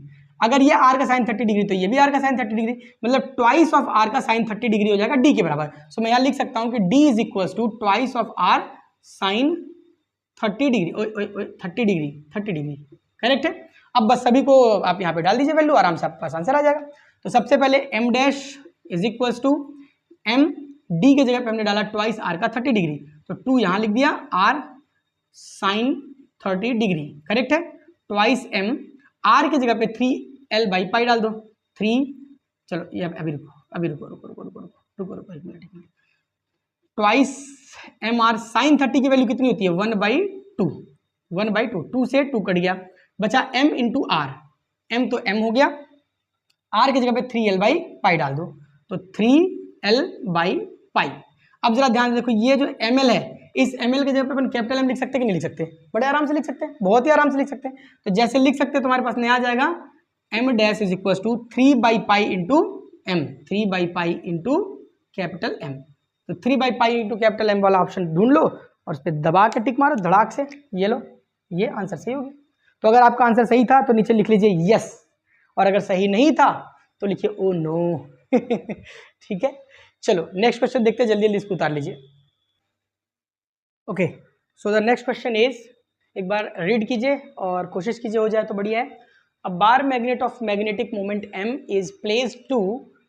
अगर ये R का साइन 30 डिग्री तो ये भी R का साइन 30 डिग्री, मतलब ट्वाइस ऑफ R का साइन 30 डिग्री हो जाएगा D के बराबर। सो मैं यहां लिख सकता हूं कि D is equal to twice of R sine 30 degree, 30 degree, correct है। अब बस सभी को आप यहाँ पे डाल दीजिए वैल्यू, आराम से आपके पास आंसर आ जाएगा। तो सबसे पहले m dash is equal to m, D के जगह पे हमने डाला ट्वाइस R का 30 डिग्री, तो 2 यहां लिख दिया, R साइन 30 डिग्री, करेक्ट है। ट्वाइस m, R की जगह पे 3L बाई पाई डाल दो, 3, चलो ये अभी रुको एक मिनट। ट्वाइस MR साइन 30 की वैल्यू कितनी होती है, 1/2, 2 से 2 कट गया, बचा m इंटू R, m तो m हो गया, R की जगह पे 3L बाई पाई डाल दो, तो 3L बाई पाई। अब जरा ध्यान से देखो, ये जो ml है, इस ml के जगह पे अपन कैपिटल M लिख सकते हैं कि नहीं लिख सकते? बड़े आराम से लिख सकते हैं, बहुत ही आराम से लिख सकते हैं। तो जैसे लिख सकते हैं तुम्हारे पास नया आ जाएगा, m dash is equal to 3 by pi into m, 3 by pi into capital M। तो 3 by pi into capital M वाला ऑप्शन ढूंढ लो और उस पर दबा के टिक मारो धड़ाक से, ये लो, ये आंसर सही हो गया। तो अगर आपका आंसर सही था तो नीचे लिख लीजिए यस, और अगर सही नहीं था तो लिखिए ओ नो। ठीक है, चलो नेक्स्ट क्वेश्चन देखते हैं, जल्दी जल्दी इसको उतार लीजिए। Okay, so the next question is, एक बार रीड कीजिए और कोशिश कीजिए हो जाए तो बढ़िया है। A bar magnet of magnetic moment M is placed to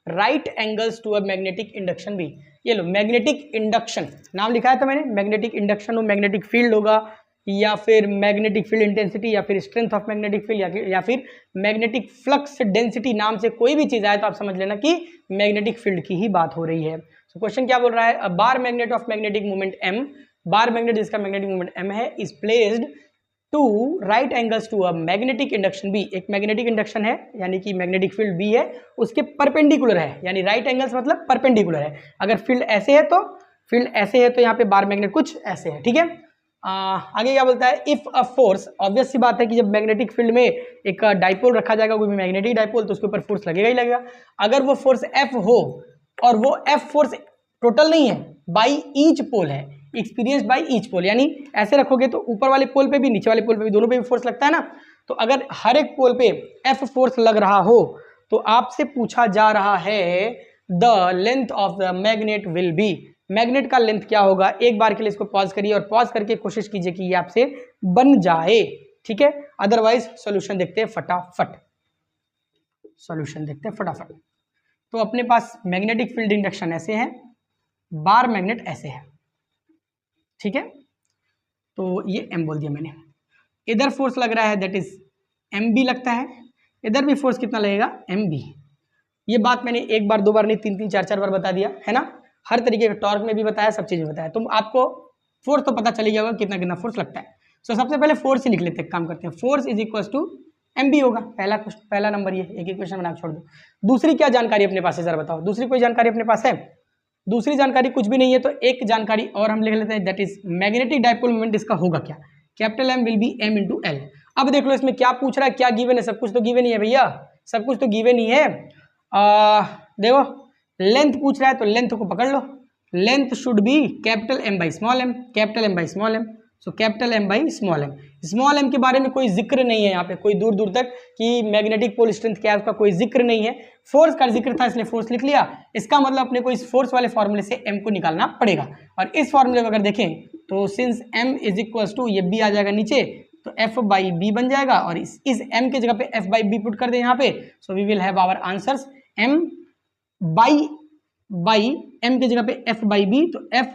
right angles to a magnetic induction B। ये लो, मैग्नेटिक इंडक्शन नाम लिखा है तो मैंने, मैग्नेटिक इंडक्शन हो, मैग्नेटिक फील्ड होगा, या फिर मैग्नेटिक फील्ड इंटेंसिटी, या फिर स्ट्रेंथ ऑफ मैग्नेटिक फील्ड, या फिर मैग्नेटिक फ्लक्स डेंसिटी, नाम से कोई भी चीज आए तो आप समझ लेना कि मैग्नेटिक फील्ड की ही बात हो रही है। तो क्वेश्चन क्या बोल रहा है, a bar magnet of magnetic moment M, bar magnet जिसका मैग्नेटिक मोमेंट M है, is placed to right angles to a magnetic induction B। एक मैग्नेटिक इंडक्शन है यानी कि मैग्नेटिक फील्ड B है, उसके परपेंडिकुलर है, यानी राइट एंगल्स मतलब परपेंडिकुलर है। अगर फील्ड ऐसे है तो, फील्ड ऐसे है तो यहाँ पे बार मैग्नेट कुछ ऐसे है, ठीक है। आगे क्या बोलता है, इफ अ फोर्स, ऑब्वियस सी बात है कि जब मैग्नेटिक फील्ड में एक डाइपोल रखा जाएगा, कोई भी मैग्नेटिक डाइपोल, तो उसके ऊपर फोर्स लगेगा ही लगेगा। अगर वो फोर्स F हो और वो F फोर्स टोटल नहीं है, बाई ईच पोल है, एक्सपीरियंस बाई ईच पोल, यानी ऐसे रखोगे तो ऊपर वाले पोल पे भी नीचे वाले पोल पे भी, दोनों पे भी फोर्स लगता है ना। तो अगर हर एक पोल पे F फोर्स लग रहा हो तो आपसे पूछा जा रहा है the length of the magnet will be, magnet का लेंथ क्या होगा। एक बार के लिए इसको पॉज करिए और पॉज करके कोशिश कीजिए कि ये आपसे बन जाए, ठीक है। अदरवाइज सॉल्यूशन देखते हैं फटाफट, सॉल्यूशन देखते हैं फटाफट। तो अपने पास मैग्नेटिक फील्ड इंडक्शन ऐसे है, बार मैग्नेट ऐसे है, ठीक है। तो ये M बोल दिया मैंने, इधर फोर्स लग रहा है दैट इज MB लगता है, इधर भी फोर्स कितना लगेगा MB। ये बात मैंने एक बार, दो बार नहीं, 3 3 4 4 बार बता दिया है ना, हर तरीके का टॉर्क में भी बताया, सब चीज़ में बताया, तो आपको फोर्स तो पता चल गया होगा कितना कितना फोर्स लगता है। सो सबसे पहले फोर्स ही लिख लेते हैं, काम करते हैं, force is equal to MB होगा, पहला नंबर ये, एक क्वेश्चन बना छोड़ दो। दूसरी क्या जानकारी अपने पास है जरा बताओ, दूसरी कोई जानकारी अपने पास है? दूसरी जानकारी कुछ भी नहीं है, तो एक जानकारी और हम लिख लेते हैं, that is magnetic dipole moment, इसका होगा क्या, capital M will be M into L। अब देख लो इसमें क्या पूछ रहा है, क्या गिवन है, सब कुछ तो गिवन ही है भैया, सब कुछ तो गिवन ही है। देखो लेंथ पूछ रहा है तो लेंथ को पकड़ लो, length should be capital M by small m, capital M by small m, so capital M by small m। Small m के बारे में कोई जिक्र नहीं है यहाँ पे, कोई दूर दूर तक कि मैग्नेटिक पोल स्ट्रेंथ क्या है उसका कोई जिक्र नहीं है, फोर्स का जिक्र था इसलिए फोर्स लिख लिया। इसका मतलब अपने को इस फोर्स वाले फॉर्मूले से M को निकालना पड़ेगा, और इस फॉर्मूले को अगर देखें तो since M is equal to, ये B आ जाएगा नीचे, तो F बाई B बन जाएगा, और इस M के जगह पे F बाई B पुट कर दे यहाँ पे, so we will have our answers M by by M की जगह पे एफ बाई बी, तो एफ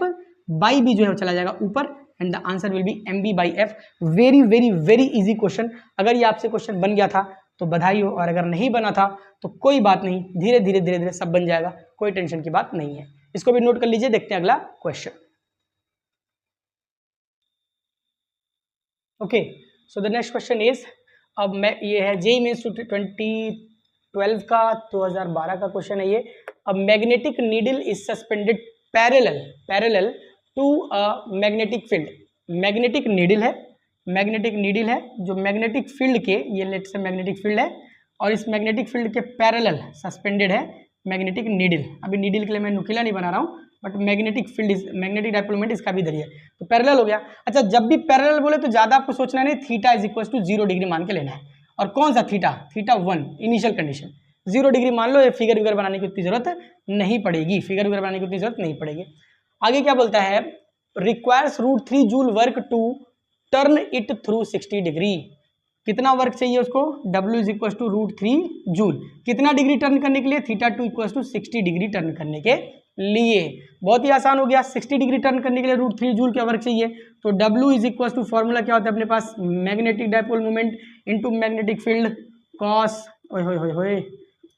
बाई बी जो है वो चला जाएगा ऊपर and the answer will be M B by F. Very very very easy question. अगर ये आपसे क्वेश्चन बन गया था तो बधाई हो, और अगर नहीं बना था तो कोई बात नहीं, धीरे धीरे धीरे धीरे सब बन जाएगा, कोई टेंशन की बात नहीं है। इसको भी नोट कर लीजिए। देखते हैं अगला question. Okay, so the next question is, अब मैं ये है जेईई मेंस 2012 का 2012 का क्वेश्चन है ये। A magnetic needle is suspended parallel to a magnetic field. Magnetic needle है, मैग्नेटिक नीडल है जो मैग्नेटिक फील्ड के, ये लेट से मैग्नेटिक फील्ड है और इस मैग्नेटिक फील्ड के पैरेलल सस्पेंडेड है मैग्नेटिक नीडल। अभी नीडल के लिए मैं नुकीला नहीं बना रहा हूँ, but magnetic field is magnetic dipole moment इसका भी इधर ही है, तो पैरेलल हो गया। अच्छा, जब भी पैरेलल बोले तो ज्यादा आपको सोचना नहीं, theta is equal to 0 degree मान के लेना है। और कौन सा theta? Theta 1 initial condition, 0 degree मान लो। ये फिगर विगर बनाने की उतनी जरूरत नहीं पड़ेगी, फिगर विगर बनाने की उतनी जरूरत नहीं पड़ेगी। आगे क्या बोलता है, requires √3 joule work to turn it through 60 degree. कितना वर्क चाहिए उसको? W is equal to √3 joule. कितना डिग्री टर्न करने के लिए? Theta 2 equal to 60 degree turn करने के लिए। बहुत ही आसान हो गया, 60 डिग्री टर्न करने के लिए √3 जूल क्या वर्क चाहिए, तो W is equal to formula क्या होता है अपने पास, magnetic dipole moment into magnetic field cos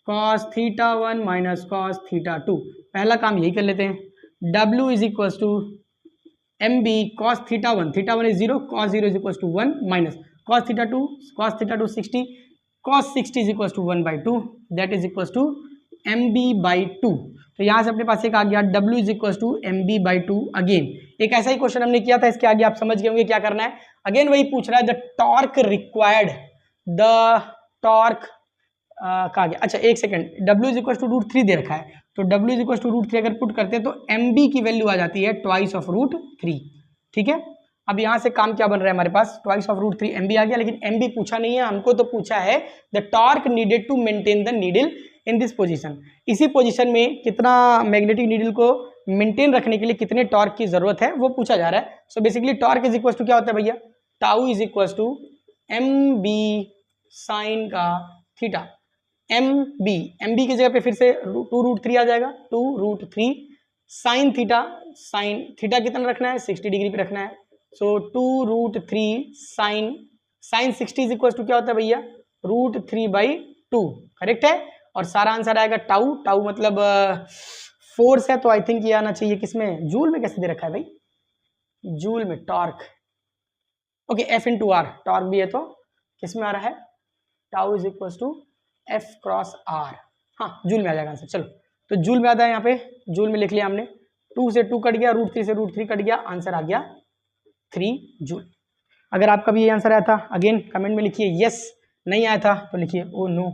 cos theta 1 minus cos theta 2। पहला काम यही कर लेते हैं, W is equal to M B cos theta 1 is 0, cos 0 is equal to 1 minus cos theta 2 60, cos 60 is equal to 1/2, that is equal to M B by 2। तो यहाँ से अपने पास एक आ गया W is equal to M B by 2। Again एक ऐसा ही क्वेश्चन हमने किया था, इसके आगे आप समझ गए होंगे क्या करना है। अगेन वही पूछ रहा है, the torque required, the torque कहा गया। अच्छा एक second, W is equal to √3 दे रखा है, तो W इज इक्वल टू √3 अगर पुट करते हैं तो MB की वैल्यू आ जाती है ट्वाइस ऑफ √3। ठीक है, अब यहाँ से काम क्या बन रहा है हमारे पास, ट्वाइस ऑफ √3 MB आ गया, लेकिन MB पूछा नहीं है हमको, तो पूछा है the torque needed to maintain the needle in this position. इसी पोजीशन में कितना मैग्नेटिक नीडल को मेंटेन रखने के लिए कितने टॉर्क की जरूरत है वो पूछा जा रहा है। So basically torque is equal to क्या होता है भैया, tau is equal to MB sine का थीटा। MB की जगह पे फिर से 2√3 आ जाएगा, 2√3 साइन थीटा कितना रखना है, 60 डिग्री पे रखना है। सो 2√3 साइन 60 इज इक्वल टू क्या होता है भैया, √3/2, करेक्ट है। और सारा आंसर आएगा टाउ मतलब फोर्स है, तो आई थिंक ये आना चाहिए किसमें, जूल में। कैसे दे रखा है भाई, जूल में torque. Okay, F × R torque भी है, तो किसमें आ रहा है, tau is equal to F cross R। हाँ, जूल में आ जाएगा आंसर। चलो, तो जूल में आता है, यहाँ पे जूल में लिख लिया हमने, 2 से 2 कट गया, √3 से √3 कट गया, आंसर आ गया 3 जूल। अगर आपका भी ये आंसर आया था, अगेन कमेंट में लिखिए यस, नहीं आया था तो लिखिए ओ नो।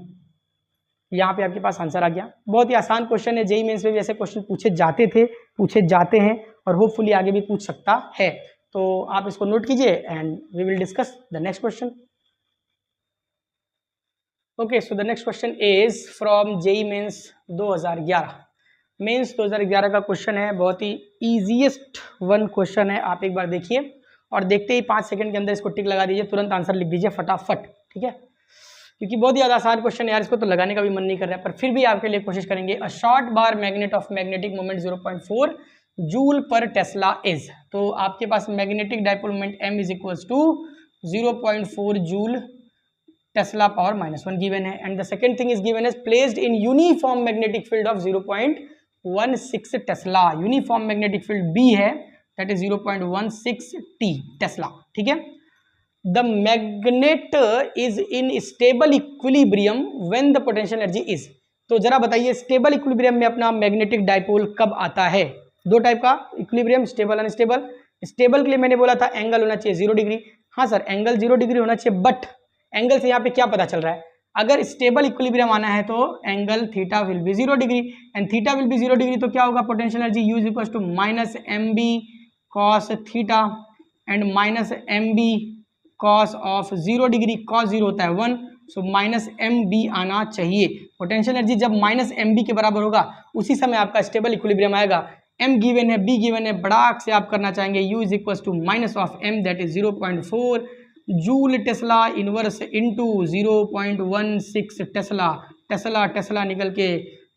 यहाँ पे आपके पास आंसर आ गया। बहुत ही आसान क्वेश्चन है, जेईई मेंस में भी ऐसे क्वेश्चन पूछे जाते हैं और होपफुली आगे भी पूछ सकता है। तो आप इसको नोट कीजिए and we will discuss the next question. Okay, so the next question is from JEE Mains 2011। Mains 2011 का क्वेश्चन है, बहुत ही ईजीएस्ट वन क्वेश्चन है। आप एक बार देखिए और देखते ही 5 सेकंड के अंदर इसको टिक लगा दीजिए, तुरंत आंसर लिख दीजिए फटाफट, ठीक है, क्योंकि बहुत ही ज़्यादा आसान क्वेश्चन है यार, इसको तो लगाने का भी मन नहीं कर रहा है, पर फिर भी आपके लिए कोशिश करेंगे। A short bar magnet of magnetic moment 0.4 joule per tesla is. तो आपके पास magnetic dipole moment M is equal to 0.4 joule tesla power -1 given है, and the second thing is given as placed in uniform magnetic field of 0.16 tesla. Uniform magnetic field B है, that is 0.16 T tesla, ठीक है। The magnet is in stable equilibrium when the potential energy is। तो जरा बताइए stable equilibrium में अपना magnetic dipole कब आता है। दो टाइप का इक्विलिब्रियम, स्टेबल अनस्टेबल। स्टेबल के लिए मैंने बोला था एंगल होना चाहिए 0 डिग्री। हाँ सर, एंगल 0 डिग्री होना चाहिए, बट एंगल से यहाँ पे क्या पता चल रहा है, अगर स्टेबल इक्विलिब्रियम आना है तो angle theta will be 0 degree, and theta will be 0 degree, तो क्या होगा, potential energy U is equal to -mb cos theta and -mb cos of 0 degree, cos 0 होता है 1, सो -mb आना चाहिए। पोटेंशियल एनर्जी जब -mb के बराबर होगा उसी समय आपका स्टेबल इक्विलिब्रियम आएगा। m गिवन है, b गिवन है, बड़ाक से आप करना चाहेंगे U is equal to -m that is 0.4 joule tesla inverse into 0.16 tesla. Tesla निकल के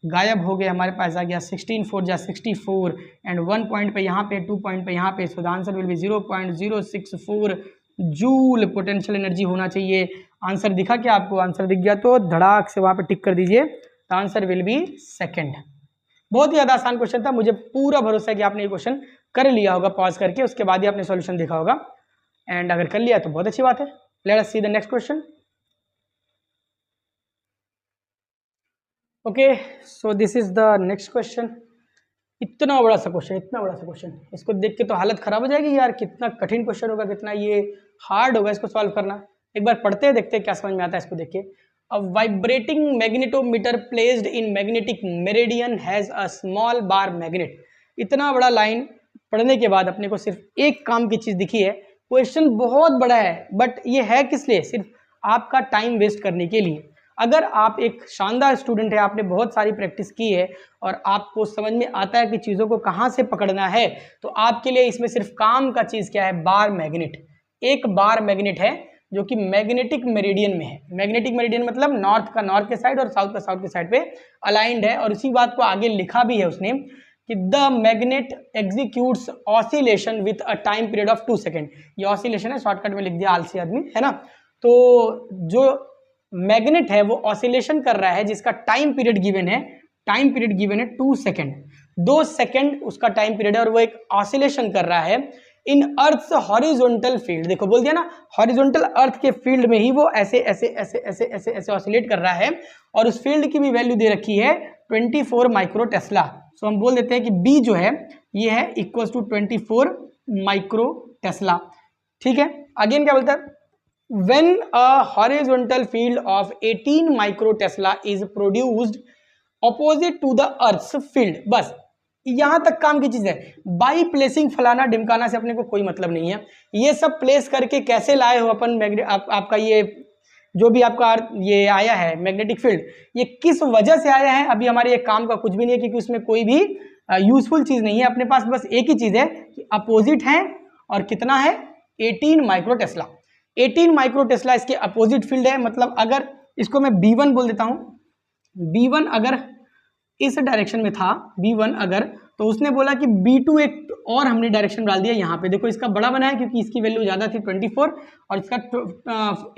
गायब हो गए, हमारे पास आ गया 16 4 जा 64 एंड 1 पॉइंट पे यहाँ पे 2 पॉइंट पे यहाँ पे, so the answer will B 0.064 joule potential energy होना चाहिए। आंसर दिखा क्या आपको? आंसर दिख गया तो धड़ाक से वहाँ पे टिक कर दीजिए, the answer will B second. बहुत ही ज़्यादा आसान क्वेश्चन था, मुझे पूरा भरोसा है कि आपने ये क्वेश्चन कर लिया होगा पॉज करके, उसके बाद ही आपने सॉल्यूशन देखा होगा, एंड अगर कर लिया तो बहुत अच्छी बात है। Let us see the next question. Okay, so this is the next question. इतना बड़ा सा क्वेश्चन, इतना बड़ा सा क्वेश्चन, इसको देख के तो हालत खराब हो जाएगी यार, कितना कठिन क्वेश्चन होगा, कितना ये हार्ड होगा इसको सॉल्व करना। एक बार पढ़ते हैं, देखते हैं क्या समझ में आता है इसको देख के। अ vibrating magnetometer placed in magnetic meridian has a small bar magnet. इतना बड़ा लाइन पढ़ने के बाद अपने को सिर्फ एक काम की चीज दिखी है। क्वेश्चन बहुत बड़ा है, बट ये है किस लिए? सिर्फ आपका टाइम वेस्ट करने के लिए। अगर आप एक शानदार स्टूडेंट है, आपने बहुत सारी प्रैक्टिस की है और आपको समझ में आता है कि चीज़ों को कहाँ से पकड़ना है, तो आपके लिए इसमें सिर्फ काम का चीज़ क्या है? Bar magnet. एक बार मैग्नेट है जो कि मैग्नेटिक मेरिडियन में है। मैग्नेटिक मेरिडियन मतलब नॉर्थ का नॉर्थ के साइड और साउथ का साउथ के साइड पे अलाइंड है, और इसी बात को आगे लिखा भी है उसने कि the magnet executes oscillation with a time period of 2 second. ये ऑसिलेशन है, शॉर्टकट में लिख दिया आलसी आदमी, है ना। तो जो मैग्नेट है वो ऑसिलेशन कर रहा है जिसका टाइम पीरियड गिवन है, टाइम पीरियड गिवन है 2 सेकेंड, 2 सेकेंड उसका टाइम पीरियड है, और वो एक ऑसिलेशन कर रहा है इन अर्थ्स हॉरिजॉन्टल फील्ड। देखो बोल दिया ना, हॉरिजॉन्टल अर्थ के फील्ड में ही वो ऐसे ऐसे ऐसे ऐसे ऐसे ऐसे ऑसिलेट कर रहा है, और उस फील्ड की भी वैल्यू दे रखी है 24 माइक्रो टेस्ला। सो हम बोल देते हैं कि बी जो है ये है इक्वल टू 24 माइक्रो टेस्ला। ठीक है, अगेन क्या बोलता है? When a horizontal field of 18 microtesla is produced opposite to the Earth's field, बस यहां तक काम की चीज है। बाई प्लेसिंग फलाना ढिमकाना से अपने को कोई मतलब नहीं है। ये सब प्लेस करके कैसे लाए हो अपन आपका ये जो भी आपका ये आया है मैग्नेटिक फील्ड, ये किस वजह से आया है, अभी हमारे ये काम का कुछ भी नहीं है, क्योंकि उसमें कोई भी यूजफुल चीज नहीं है। अपने पास बस एक ही चीज है कि अपोजिट है, और कितना है? 18 माइक्रो टेस्ला। 18 माइक्रो टेस्ला इसके अपोजिट फील्ड है। मतलब अगर इसको मैं B1 बोल देता हूं, B1 अगर इस डायरेक्शन में था, B1 अगर, तो उसने बोला कि B2 एक और हमने डायरेक्शन डाल दिया यहाँ पे। देखो इसका बड़ा बना है क्योंकि इसकी वैल्यू ज़्यादा थी 24 और इसका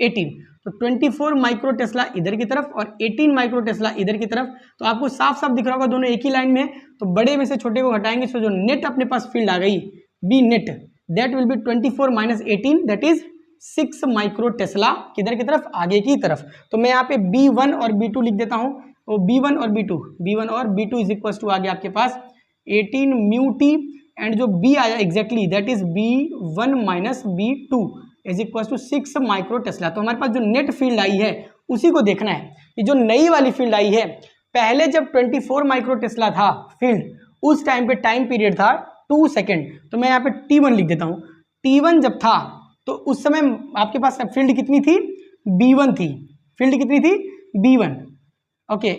18, तो 24 माइक्रो टेस्ला इधर की तरफ और 18 माइक्रो टेस्ला इधर की तरफ। तो आपको साफ साफ दिख रहा होगा दोनों एक ही लाइन में है। तो बड़े में से छोटे को हटाएंगे, तो जो नेट अपने पास फील्ड आ गई B net, that will be 24 minus 18, that is 6 micro tesla किधर की तरफ? आगे की तरफ। तो मैं यहाँ पे B1 और B2 लिख देता हूँ। तो B1 और B2 इज इक्वल टू आ गया आपके पास 18 म्यू टी, एंड जो B आया exactly that is B1 minus B2 is equal to 6 micro tesla. तो हमारे पास जो नेट फील्ड आई है उसी को देखना है कि जो नई वाली फील्ड आई है, पहले जब 24 माइक्रो टेस्ला था फील्ड, उस टाइम पे टाइम पीरियड था 2 सेकेंड। तो मैं यहाँ पे T1 लिख देता हूँ। T1 जब था तो उस समय आपके पास फील्ड कितनी थी? B1 थी। फील्ड कितनी थी? B1। ओके,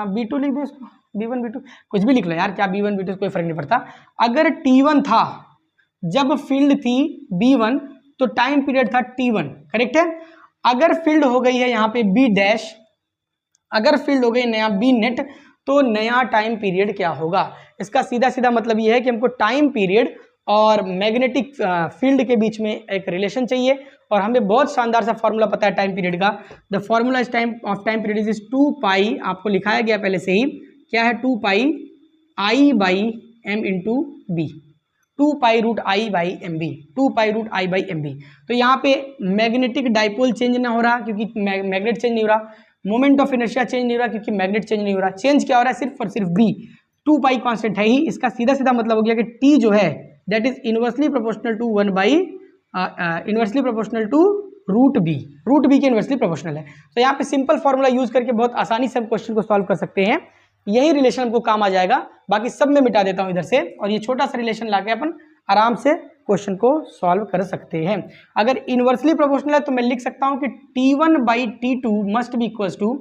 B2 लिख दो इसको, B1 B2 कुछ भी लिख लो यार, क्या B1 B2 कोई फर्क नहीं पड़ता। अगर T1 था जब फील्ड थी B1, तो टाइम पीरियड था T1, करेक्ट है। अगर फील्ड हो गई है यहाँ पे B डैश, अगर फील्ड हो गई नया B नेट, तो नया टाइम पीरियड क्या होगा? इसका सीधा सीधा मतलब ये है कि हमको टाइम पीरियड और मैग्नेटिक फील्ड के बीच में एक रिलेशन चाहिए, और हमें बहुत शानदार सा फॉर्मूला पता है टाइम पीरियड का। The formula is time period is 2 pi, आपको लिखाया गया पहले से ही, क्या है? 2 pi I by M into B, 2 pi root I by M B, 2 pi root I by M B. तो यहाँ पे मैग्नेटिक डाइपोल चेंज ना हो रहा क्योंकि मैग्नेट चेंज नहीं हो रहा, मोमेंट ऑफ इनर्शिया चेंज नहीं हो रहा क्योंकि मैग्नेट चेंज नहीं हो रहा। चेंज क्या हो रहा है? सिर्फ और सिर्फ बी, 2 पाई कॉन्स्टेंट है ही। इसका सीधा सीधा मतलब हो गया कि टी जो है that is inversely proportional to 1 by inversely proportional to root B, root B के इनवर्सली प्रोपोर्शनल है। तो यहाँ पे सिंपल फॉर्मूला यूज करके बहुत आसानी से हम क्वेश्चन को सॉल्व कर सकते हैं। यही रिलेशन हमको काम आ जाएगा, बाकी सब में मिटा देता हूँ इधर से, और ये छोटा सा रिलेशन लाके अपन आराम से क्वेश्चन को सॉल्व कर सकते हैं। अगर इनवर्सली प्रोपोर्शनल है तो मैं लिख सकता हूँ कि T1 by T2 must be equal to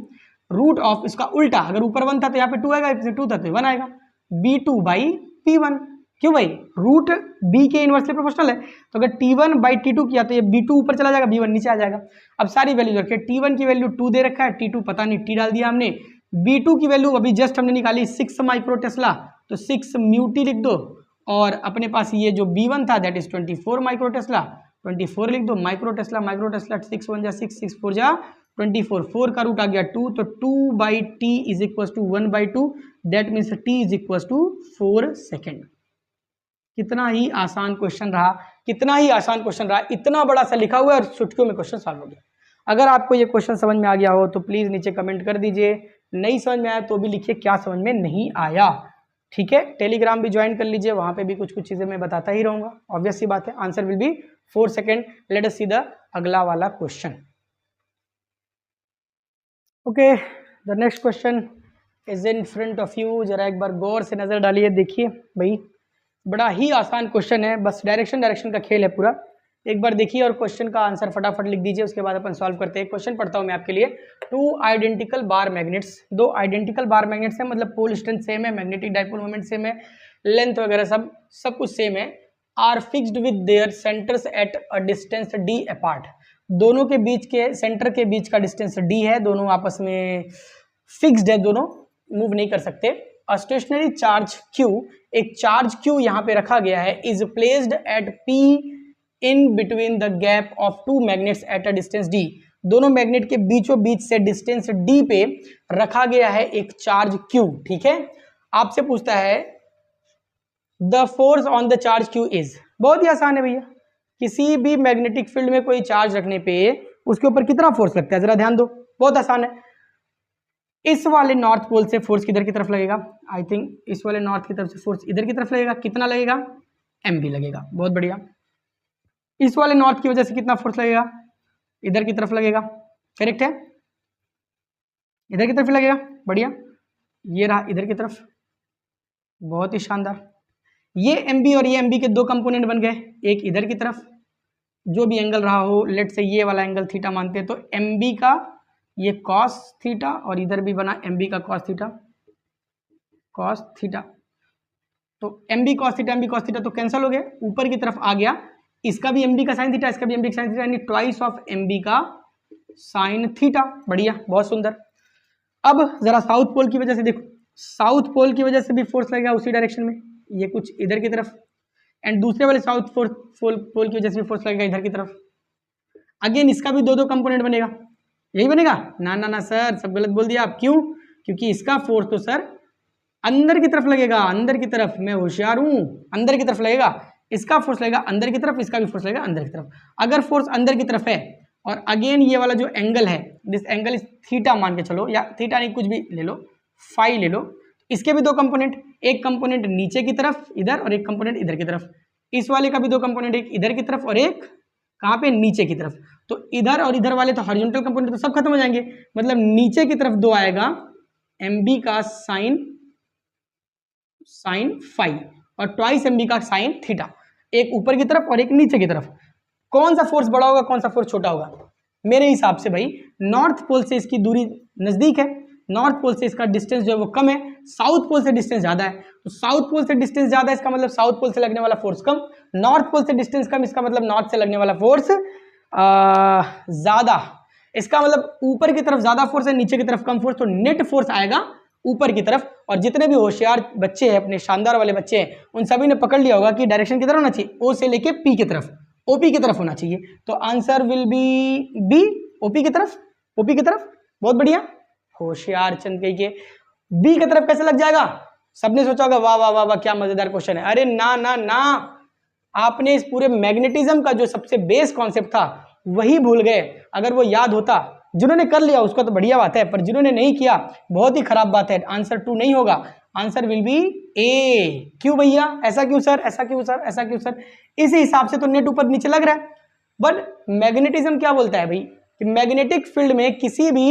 root of, इसका उल्टा, अगर ऊपर 1 था तो यहाँ पे 2 आएगा, 2 था तो 1 आएगा, B2 बाई P1। क्यों भाई? रूट B के इनवर्सली प्रोपोर्शनल है, तो अगर T1 बाई T2 किया तो ये B2 ऊपर चला जाएगा, B1 नीचे आ जाएगा। अब सारी वैल्यू रखिए, T1 की वैल्यू 2 दे रखा है, T2 पता नहीं, T डाल दिया हमने, B2 की वैल्यू अभी जस्ट हमने निकाली 6 माइक्रो टेस्ला, तो 6 म्यूटी लिख दो, और अपने पास ये जो B1 था दैट इज 24 माइक्रो टेस्ला, 24 लिख दो, माइक्रो टेस्ला 6 1 जा 6, 6 4 जा 24, 4 का रूट आ गया 2, तो 2/t is equal to 1/2, that means t is equal to 4 second. कितना ही आसान क्वेश्चन रहा, कितना ही आसान क्वेश्चन रहा, इतना बड़ा सा लिखा हुआ है और चुटकियों में क्वेश्चन सॉल्व हो गया। अगर आपको ये क्वेश्चन समझ में आ गया हो तो प्लीज नीचे कमेंट कर दीजिए, नहीं समझ में आया तो भी लिखिए क्या समझ में नहीं आया, ठीक है। टेलीग्राम भी ज्वाइन कर लीजिए, वहां पे भी कुछ कुछ चीजें मैं बताता ही रहूंगा, ऑब्वियस सी बात है। Answer will B 4 second. Let us see the अगला वाला question. Okay, the next question is in front of you. जरा एक बार गौर से नजर डालिए, देखिए भाई बड़ा ही आसान क्वेश्चन है, बस डायरेक्शन का खेल है पूरा। एक बार देखिए और क्वेश्चन का आंसर फटाफट लिख दीजिए, उसके बाद अपन सॉल्व करते हैं। क्वेश्चन पढ़ता हूं मैं आपके लिए। 2 identical bar magnets, 2 identical bar magnets है, मतलब पोल स्ट्रेंथ सेम है, मैग्नेटिक डाइपोल मोमेंट सेम है, लेंथ वगैरह सब कुछ सेम है। Are fixed with their centres at a distance d apart, दोनों के बीच के सेंटर के बीच का डिस्टेंस d है, दोनों आपस में फिक्स्ड है, दोनों मूव नहीं कर सकते। अ स्टेशनरी चार्ज q, एक चार्ज q यहाँ पे रखा गया है, is placed at p in between the gap of 2 magnets eight a distance d, दोनों मैग्नेट के बीचों बीच से डिस्टेंस d पे रखा गया है एक चार्ज q, ठीक है। आपसे पूछता है the force on the charge q is, बहुत ही आसान है भैया, किसी भी मैग्नेटिक फील्ड में कोई चार्ज रखने पे उसके ऊपर कितना फोर्स लगता है, जरा ध्यान दो, बहुत आसान है। इस वाले नॉर्थ पोल से फोर्स किधर की तरफ लगेगा, आई थिंक इस वाले नॉर्थ की तरफ से फोर्स इधर की तरफ लगेगा, कितना लगेगा, mb लगेगा, बहुत बढ़िया। इस वाले नॉर्थ की वजह से कितना फोर्स लगेगा, इधर की तरफ लगेगा, करेक्ट है, इधर की तरफ लगेगा, बढ़िया। ये रहा इधर की तरफ, बहुत ही शानदार। ये mb और ये mb के दो कंपोनेंट बन गए, एक इधर की तरफ, जो भी एंगल रहा हो, लेट से ये वाला एंगल थीटा मानते हैं, तो mb का ये cos थीटा और इधर भी बना mb का cos थीटा, तो mb cos थीटा तो कैंसिल हो गया, ऊपर की तरफ आ गया, इसका भी mb का साइन थीटा, इसका भी mb का साइन थीटा, यानी ट्वाइस ऑफ mb का साइन थीटा, बढ़िया, बहुत सुंदर। अब जरा साउथ पोल की वजह से देखो, साउथ पोल की वजह से भी फोर्स लगेगा उसी डायरेक्शन में, ये कुछ इधर की तरफ, एंड दूसरे वाले साउथ पोल की वजह से भी फोर्स लगेगा इधर की तरफ। अगेन इसका भी दो कंपोनेंट बनेगा, यही बनेगा ना ना ना सर, सब गलत बोल दिया आप, क्यों, क्योंकि इसका फोर्स तो सर अंदर की तरफ लगेगा, अंदर की तरफ, मैं होशियार हूं, अंदर की तरफ लगेगा, इसका फोर्स लगेगा अंदर की तरफ, इसका भी फोर्स लगेगा अंदर की तरफ। अगर फोर्स अंदर की तरफ है और अगेन ये वाला जो एंगल है, दिस एंगल इज थीटा मान के चलो, या थीटा नहीं कुछ भी ले लो, फाई ले लो, इसके भी दो कंपोनेंट, एक कंपोनेंट नीचे की तरफ इधर और एक कंपोनेंट इधर की तरफ, इस वाले का भी दो कंपोनेंट, एक इधर की तरफ और एक कहाँ पे, नीचे की तरफ। तो इधर और इधर वाले तो हॉरिजॉन्टल कंपोनेंट तो सब खत्म हो जाएंगे, मतलब नीचे की तरफ दो आएगा mb का साइन फाई और ट्वाइस mb का साइन थीटा, एक ऊपर की तरफ और एक नीचे की तरफ। कौन सा फोर्स बड़ा होगा, कौन सा फोर्स छोटा होगा, मेरे हिसाब से भाई नॉर्थ पोल से इसकी दूरी नजदीक है, नॉर्थ पोल से इसका डिस्टेंस जो है वो कम है, साउथ पोल से डिस्टेंस ज्यादा है, तो साउथ पोल से डिस्टेंस ज्यादा है, इसका मतलब साउथ पोल से लगने वाला फोर्स कम, नॉर्थ पोल से डिस्टेंस कम, इसका मतलब नॉर्थ से लगने वाला फोर्स ज्यादा, इसका मतलब ऊपर की तरफ ज्यादा फोर्स है, नीचे की तरफ कम फोर्स, तो नेट फोर्स आएगा ऊपर की तरफ। और जितने भी होशियार बच्चे हैं, अपने शानदार वाले बच्चे हैं, उन सभी ने पकड़ लिया होगा कि डायरेक्शन किधर होना चाहिए, ओ से लेके पी की तरफ, ओपी की तरफ होना चाहिए, तो answer will be B, OP की तरफ, ओपी की तरफ, बहुत बढ़िया, होशियार चंद के बी की तरफ कैसे लग जाएगा, सबने सोचा होगा वाह वाह वाह वाह क्या मजेदार क्वेश्चन है, अरे ना ना ना, आपने इस पूरे मैग्नेटिज्म का जो सबसे बेस कॉन्सेप्ट था वही भूल गए। अगर वो याद होता, जिन्होंने कर लिया उसका तो बढ़िया बात है, पर जिन्होंने नहीं किया बहुत ही खराब बात है। आंसर 2 नहीं होगा, आंसर विल बी ए। क्यों भैया, ऐसा क्यों सर, ऐसा क्यों सर, ऐसा क्यों सर, इस हिसाब से तो नेट ऊपर नीचे लग रहा है, बट मैग्नेटिज्म क्या बोलता है भाई कि मैग्नेटिक फील्ड में किसी भी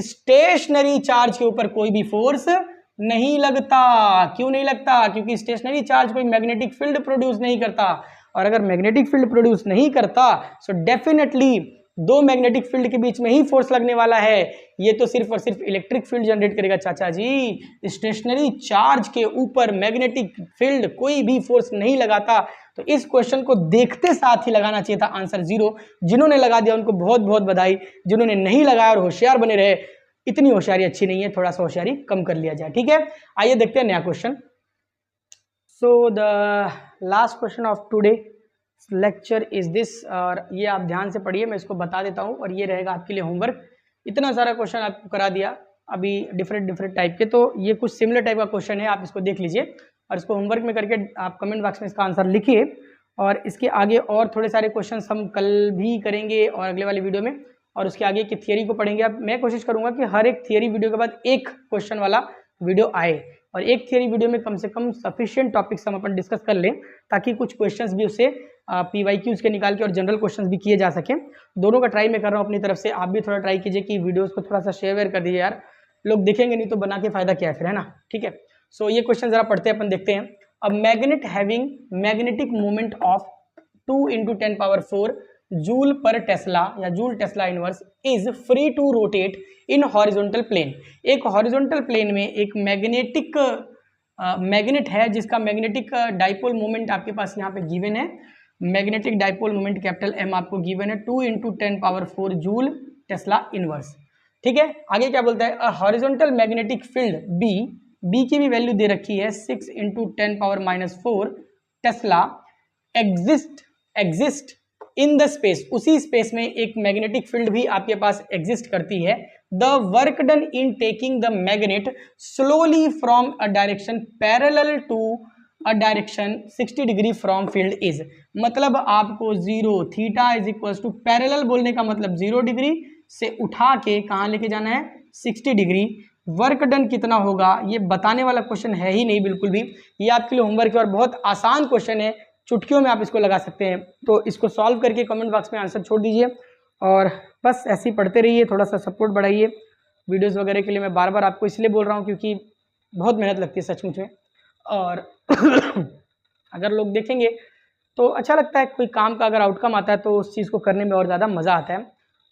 स्टेशनरी चार्ज के ऊपर कोई भी फोर्स नहीं लगता। क्यों नहीं लगता, क्योंकि स्टेशनरी चार्ज कोई मैग्नेटिक फील्ड प्रोड्यूस नहीं करता, और अगर मैग्नेटिक फील्ड प्रोड्यूस नहीं करता सो डेफिनेटली दो मैग्नेटिक फील्ड के बीच में ही फोर्स लगने वाला है, ये तो सिर्फ और सिर्फ इलेक्ट्रिक फील्ड जनरेट करेगा चाचा जी। स्टेशनरी चार्ज के ऊपर मैग्नेटिक फील्ड कोई भी फोर्स नहीं लगाता, तो इस क्वेश्चन को देखते साथ ही लगाना चाहिए था आंसर 0। जिन्होंने लगा दिया उनको बहुत बहुत बधाई, जिन्होंने नहीं लगाया और होशियार बने रहे इतनी होशियारी अच्छी नहीं है, थोड़ा सा होशियारी कम कर लिया जाए, ठीक है। आइए देखते हैं नया question. So the last question of today lecture is this, और ये आप ध्यान से पढ़िए, मैं इसको बता देता हूँ और ये रहेगा आपके लिए होमवर्क। इतना सारा क्वेश्चन आपको करा दिया अभी डिफरेंट टाइप के, तो ये कुछ सिमिलर टाइप का क्वेश्चन है, आप इसको देख लीजिए और इसको होमवर्क में करके आप कमेंट बॉक्स में इसका आंसर लिखिए। और इसके आगे और थोड़े सारे क्वेश्चंस हम कल भी करेंगे और अगले वाले वीडियो में, और उसके आगे की थियरी को पढ़ेंगे। अब मैं कोशिश करूंगा कि हर एक थियरी वीडियो के बाद एक क्वेश्चन वाला वीडियो आए, और एक थियरी वीडियो में कम से कम सफिशिएंट टॉपिक्स हम अपन डिस्कस कर लें, ताकि कुछ क्वेश्चंस भी उससे PYQs के निकाल के और जनरल क्वेश्चंस भी किए जा सकें। दोनों का ट्राई मैं कर रहा हूँ अपनी तरफ से, आप भी थोड़ा ट्राई कीजिए कि वीडियोज़ को थोड़ा सा शेयर कर दीजिए यार, लोग देखेंगे नहीं तो बना के फायदा क्या है फिर, है ना, ठीक है। सो ये क्वेश्चन जरा पढ़ते हैं, अपन देखते हैं। A magnet having magnetic moment of 2 × 10⁴ joule per tesla या joule tesla inverse is free to rotate in horizontal plane. एक हॉरिजॉन्टल प्लेन में एक मैग्नेट है जिसका मैग्नेटिक डाइपोल मोमेंट आपके पास यहाँ पे गिवन है। Magnetic dipole moment capital M आपको गिवन है 2 × 10⁴ जूल टेस्ला इनवर्स, ठीक है। आगे क्या बोलता है, a horizontal magnetic field B की भी वैल्यू दे रखी है 6 × 10⁻⁴ tesla exist in the space. उसी स्पेस में एक मैग्नेटिक फील्ड भी आपके पास एग्जिस्ट करती है। The work done in taking the magnet slowly from a direction parallel to a direction 60 degree from field is. मतलब आपको 0 theta is equal to parallel बोलने का मतलब 0 डिग्री से उठा के कहाँ लेके जाना है 60 डिग्री। वर्क डन कितना होगा ये बताने वाला क्वेश्चन है ही नहीं बिल्कुल भी, ये आपके लिए होमवर्क है और बहुत आसान क्वेश्चन है, चुटकियों में आप इसको लगा सकते हैं। तो इसको सॉल्व करके कमेंट बॉक्स में आंसर छोड़ दीजिए और बस ऐसे ही पढ़ते रहिए, थोड़ा सा सपोर्ट बढ़ाइए। वीडियोस वगैरह के लिए मैं बार बार आपको इसलिए बोल रहा हूँ क्योंकि बहुत मेहनत लगती है सचमुच में, और अगर लोग देखेंगे तो अच्छा लगता है, कोई काम का अगर आउटकम आता है तो उस चीज़ को करने में और ज़्यादा मज़ा आता है।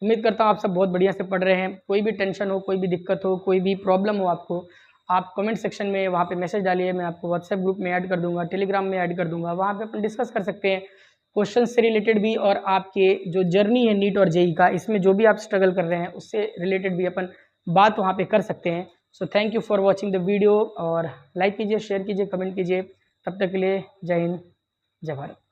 उम्मीद करता हूँ आप सब बहुत बढ़िया से पढ़ रहे हैं। कोई भी टेंशन हो, कोई भी दिक्कत हो, कोई भी प्रॉब्लम हो आपको, आप कमेंट सेक्शन में वहाँ पे मैसेज डालिए, मैं आपको व्हाट्सएप ग्रुप में ऐड कर दूंगा, टेलीग्राम में ऐड कर दूंगा, वहाँ पे अपन डिस्कस कर सकते हैं क्वेश्चन से रिलेटेड भी, और आपके जो जर्नी है नीट और जेई का, इसमें जो भी आप स्ट्रगल कर रहे हैं उससे रिलेटेड भी अपन बात वहाँ पे कर सकते हैं। So thank you for watching the video, और लाइक कीजिए, शेयर कीजिए, कमेंट कीजिए। तब तक के लिए जय हिंद, जय भारत।